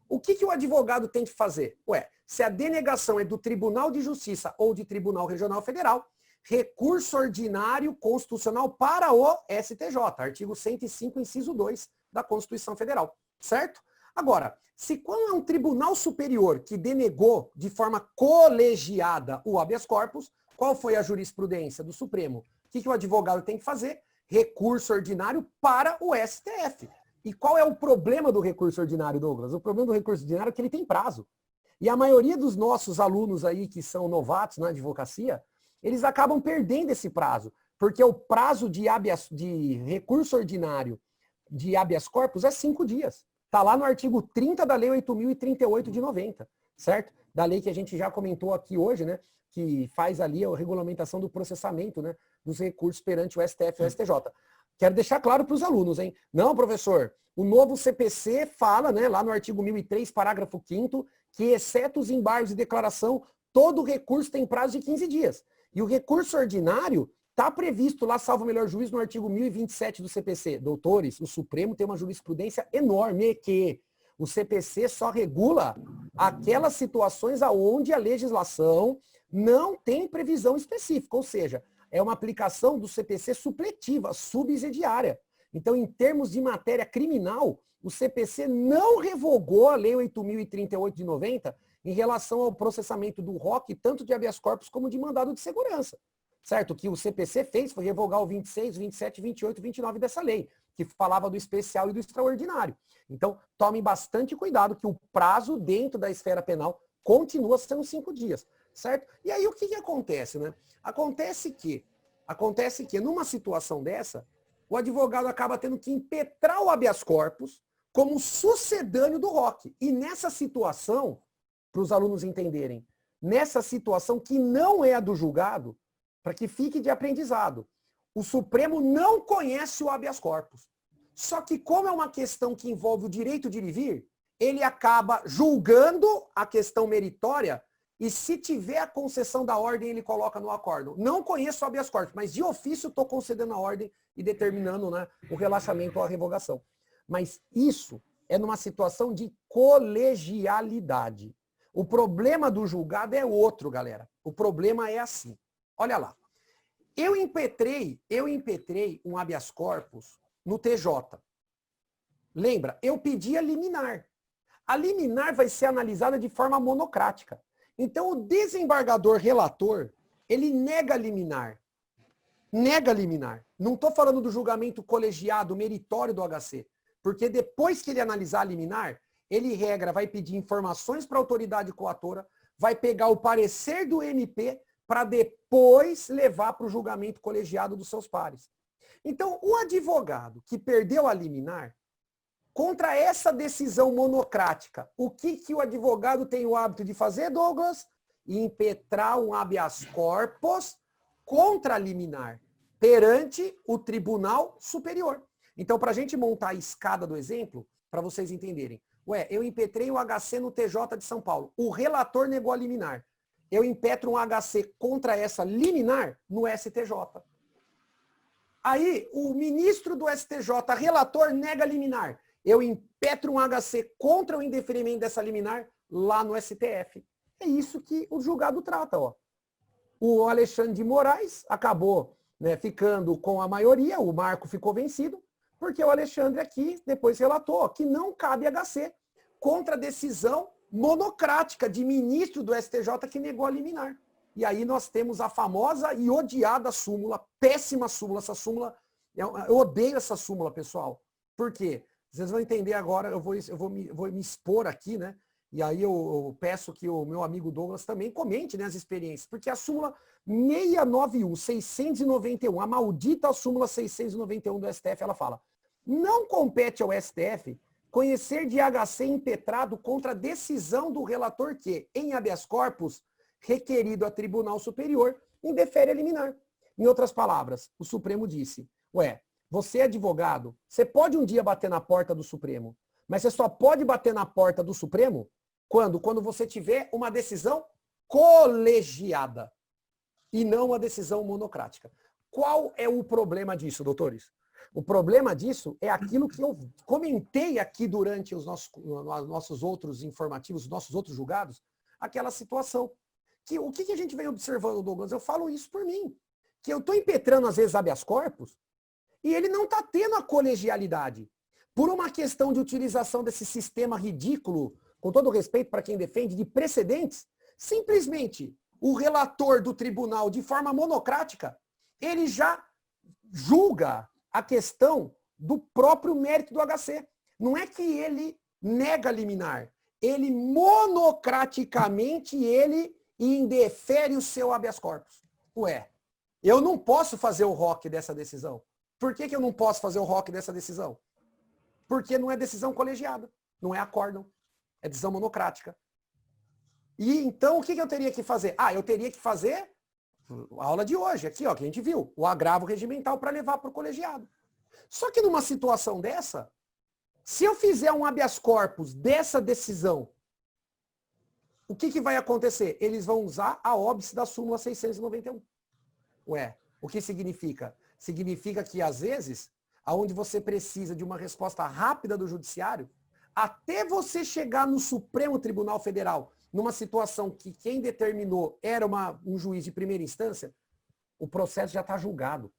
O que o advogado tem que fazer? Ué, se a denegação é do Tribunal de Justiça ou de Tribunal Regional Federal, recurso ordinário constitucional para o STJ, artigo 105, inciso 2 da Constituição Federal, certo? Agora, se quando é um tribunal superior que denegou de forma colegiada o habeas corpus, qual foi a jurisprudência do Supremo? O que o advogado tem que fazer? Recurso ordinário para o STF. E qual é o problema do recurso ordinário, Douglas? O problema do recurso ordinário é que ele tem prazo. E a maioria dos nossos alunos aí que são novatos na advocacia, eles acabam perdendo esse prazo, porque o prazo de recurso ordinário de habeas corpus é 5 dias. Está lá no artigo 30 da Lei 8.038 de 90, certo? Da lei que a gente já comentou aqui hoje, né? Que faz ali a regulamentação do processamento, né? Dos recursos perante o STF e o STJ. Quero deixar claro para os alunos, hein? Não, professor, o novo CPC fala, né, lá no artigo 1003, parágrafo 5º, que exceto os embargos de declaração, todo recurso tem prazo de 15 dias. E o recurso ordinário está previsto lá, salvo o melhor juízo, no artigo 1027 do CPC. Doutores, o Supremo tem uma jurisprudência enorme que o CPC só regula aquelas situações aonde a legislação não tem previsão específica, ou seja, é uma aplicação do CPC supletiva, subsidiária. Então, em termos de matéria criminal, o CPC não revogou a Lei 8.038 de 90 em relação ao processamento do ROC, tanto de habeas corpus como de mandado de segurança. Certo? O que o CPC fez foi revogar o 26, 27, 28 e 29 dessa lei, que falava do especial e do extraordinário. Então, tomem bastante cuidado que o prazo dentro da esfera penal continua sendo 5 dias. Certo? E aí o que acontece, né? Acontece que numa situação dessa, o advogado acaba tendo que impetrar o habeas corpus como sucedâneo do ROC. E nessa situação, para os alunos entenderem, nessa situação que não é a do julgado, para que fique de aprendizado, o Supremo não conhece o habeas corpus. Só que como é uma questão que envolve o direito de ir e vir, ele acaba julgando a questão meritória e se tiver a concessão da ordem, ele coloca no acórdão. Não conheço o habeas corpus, mas de ofício estou concedendo a ordem e determinando, né, o relaxamento ou a revogação. Mas isso é numa situação de colegialidade. O problema do julgado é outro, galera. O problema é assim. Olha lá. Eu impetrei um habeas corpus no TJ. Lembra? Eu pedi a liminar. A liminar vai ser analisada de forma monocrática. Então, o desembargador relator, ele nega liminar. Nega liminar. Não estou falando do julgamento colegiado, meritório do HC. Porque depois que ele analisar a liminar, ele, regra, vai pedir informações para a autoridade coatora, vai pegar o parecer do MP para depois levar para o julgamento colegiado dos seus pares. Então, o advogado que perdeu a liminar, contra essa decisão monocrática, o que o advogado tem o hábito de fazer, Douglas? e impetrar um habeas corpus contra a liminar perante o Tribunal Superior. Então, para a gente montar a escada do exemplo, para vocês entenderem. Eu impetrei o HC no TJ de São Paulo. O relator negou a liminar. Eu impetro um HC contra essa liminar no STJ. Aí, o ministro do STJ, relator, nega a liminar. Eu impetro um HC contra o indeferimento dessa liminar lá no STF. É isso que o julgado trata. Ó. O Alexandre de Moraes acabou, né, ficando com a maioria, o Marco ficou vencido, porque o Alexandre aqui depois relatou que não cabe HC contra a decisão monocrática de ministro do STJ que negou a liminar. E aí nós temos a famosa e odiada súmula, péssima súmula, essa súmula, eu odeio essa súmula, pessoal. Por quê? Vocês vão entender agora, eu vou me expor aqui, né? E aí eu peço que o meu amigo Douglas também comente, né, as experiências, porque a súmula 691, a maldita súmula 691 do STF, ela fala: não compete ao STF conhecer de HC impetrado contra a decisão do relator que, em habeas corpus, requerido a Tribunal Superior, indefere a liminar. Em outras palavras, o Supremo disse: você é advogado, você pode um dia bater na porta do Supremo, mas você só pode bater na porta do Supremo quando você tiver uma decisão colegiada e não uma decisão monocrática. Qual é o problema disso, doutores? O problema disso é aquilo que eu comentei aqui durante os nossos outros informativos, os nossos outros julgados, aquela situação. O que a gente vem observando, Douglas? Eu falo isso por mim. Que eu estou impetrando, às vezes, habeas corpus, e ele não está tendo a colegialidade. Por uma questão de utilização desse sistema ridículo, com todo respeito para quem defende, de precedentes, simplesmente o relator do tribunal, de forma monocrática, ele já julga a questão do próprio mérito do HC. Não é que ele nega a liminar, ele monocraticamente indefere o seu habeas corpus. Eu não posso fazer o ROC dessa decisão. Por que eu não posso fazer o ROC dessa decisão? Porque não é decisão colegiada, não é acórdão, é decisão monocrática. E então o que eu teria que fazer? Eu teria que fazer a aula de hoje, aqui, ó, que a gente viu, o agravo regimental para levar para o colegiado. Só que numa situação dessa, se eu fizer um habeas corpus dessa decisão, o que vai acontecer? Eles vão usar a óbice da súmula 691. O que significa? Significa que, às vezes, aonde você precisa de uma resposta rápida do judiciário, até você chegar no Supremo Tribunal Federal, numa situação que quem determinou era um juiz de primeira instância, o processo já está julgado.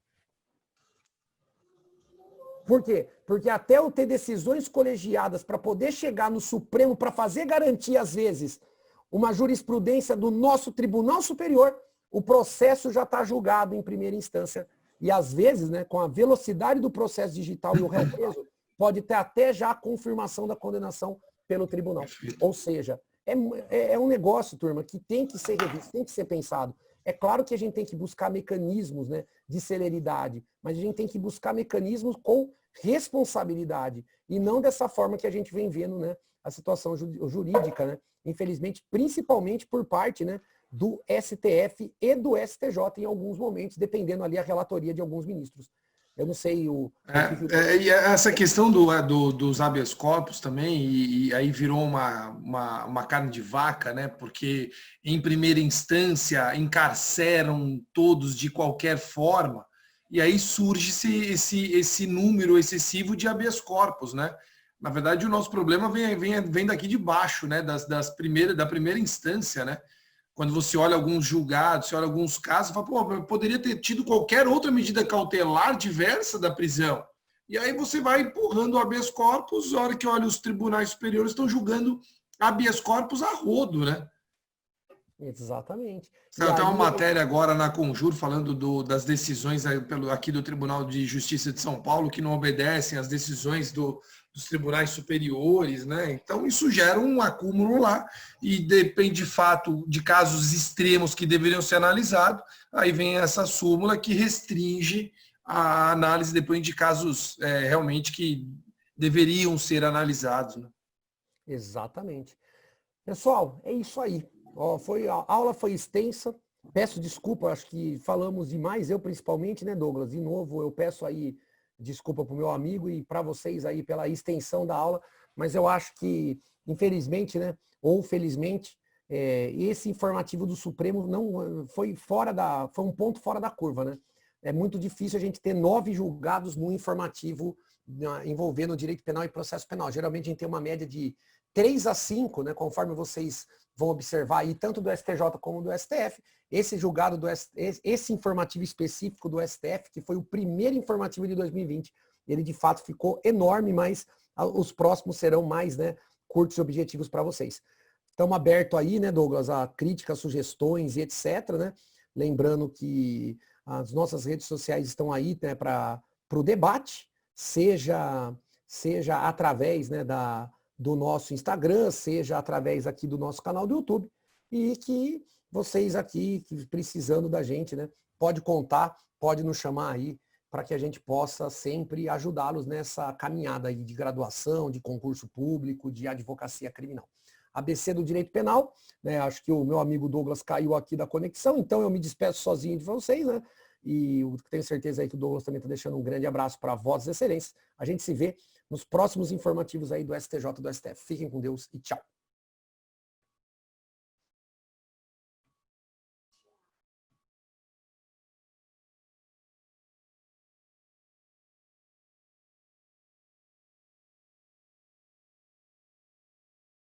Por quê? Porque até eu ter decisões colegiadas para poder chegar no Supremo, para fazer garantir, às vezes, uma jurisprudência do nosso Tribunal Superior, o processo já está julgado em primeira instância. E, às vezes, né, com a velocidade do processo digital e o réu preso, pode ter até já a confirmação da condenação pelo tribunal. Ou seja, é um negócio, turma, que tem que ser revisto, tem que ser pensado. É claro que a gente tem que buscar mecanismos, né, de celeridade, mas a gente tem que buscar mecanismos com responsabilidade e não dessa forma que a gente vem vendo, né, a situação jurídica, né, infelizmente, principalmente por parte, né, do STF e do STJ em alguns momentos, dependendo ali a relatoria de alguns ministros. Eu não sei e essa questão dos habeas corpus também, e aí virou uma carne de vaca, né? Porque em primeira instância encarceram todos de qualquer forma, e aí surge esse número excessivo de habeas corpus, né? Na verdade, o nosso problema vem daqui de baixo, né? Da primeira instância, né? Quando você olha alguns julgados, você olha alguns casos, você fala, eu poderia ter tido qualquer outra medida cautelar diversa da prisão. E aí você vai empurrando o habeas corpus, a hora que olha os tribunais superiores estão julgando habeas corpus a rodo, né? Exatamente. Saiu até uma matéria agora na Conjur falando das decisões aqui do Tribunal de Justiça de São Paulo que não obedecem às decisões dos tribunais superiores, né? Então isso gera um acúmulo lá e depende de fato de casos extremos que deveriam ser analisados. Aí vem essa súmula que restringe a análise depois de casos realmente que deveriam ser analisados, né? Exatamente. Pessoal, é isso aí. Ó, a aula foi extensa. Peço desculpa, acho que falamos demais, eu principalmente, né, Douglas? De novo, eu peço aí desculpa para o meu amigo e para vocês aí pela extensão da aula, mas eu acho que, infelizmente, né, ou felizmente, esse informativo do Supremo não foi foi um ponto fora da curva, né? É muito difícil a gente ter 9 julgados no informativo envolvendo direito penal e processo penal. Geralmente a gente tem uma média de 3 a 5, né, conforme vocês vão observar aí, tanto do STJ como do STF, esse julgado esse informativo específico do STF, que foi o primeiro informativo de 2020, ele de fato ficou enorme, mas os próximos serão mais, né, curtos e objetivos para vocês. Estamos abertos aí, né, Douglas, a críticas, sugestões e etc, né? Lembrando que as nossas redes sociais estão aí, né, para o debate, seja através, né, do nosso Instagram, seja através aqui do nosso canal do YouTube, e que vocês aqui, precisando da gente, né, pode contar, pode nos chamar aí, para que a gente possa sempre ajudá-los nessa caminhada aí de graduação, de concurso público, de advocacia criminal. ABC do Direito Penal, né, acho que o meu amigo Douglas caiu aqui da conexão, então eu me despeço sozinho de vocês, né, e eu tenho certeza aí que o Douglas também está deixando um grande abraço para Votos Excelências. A gente se vê nos próximos informativos aí do STJ e do STF. Fiquem com Deus e tchau.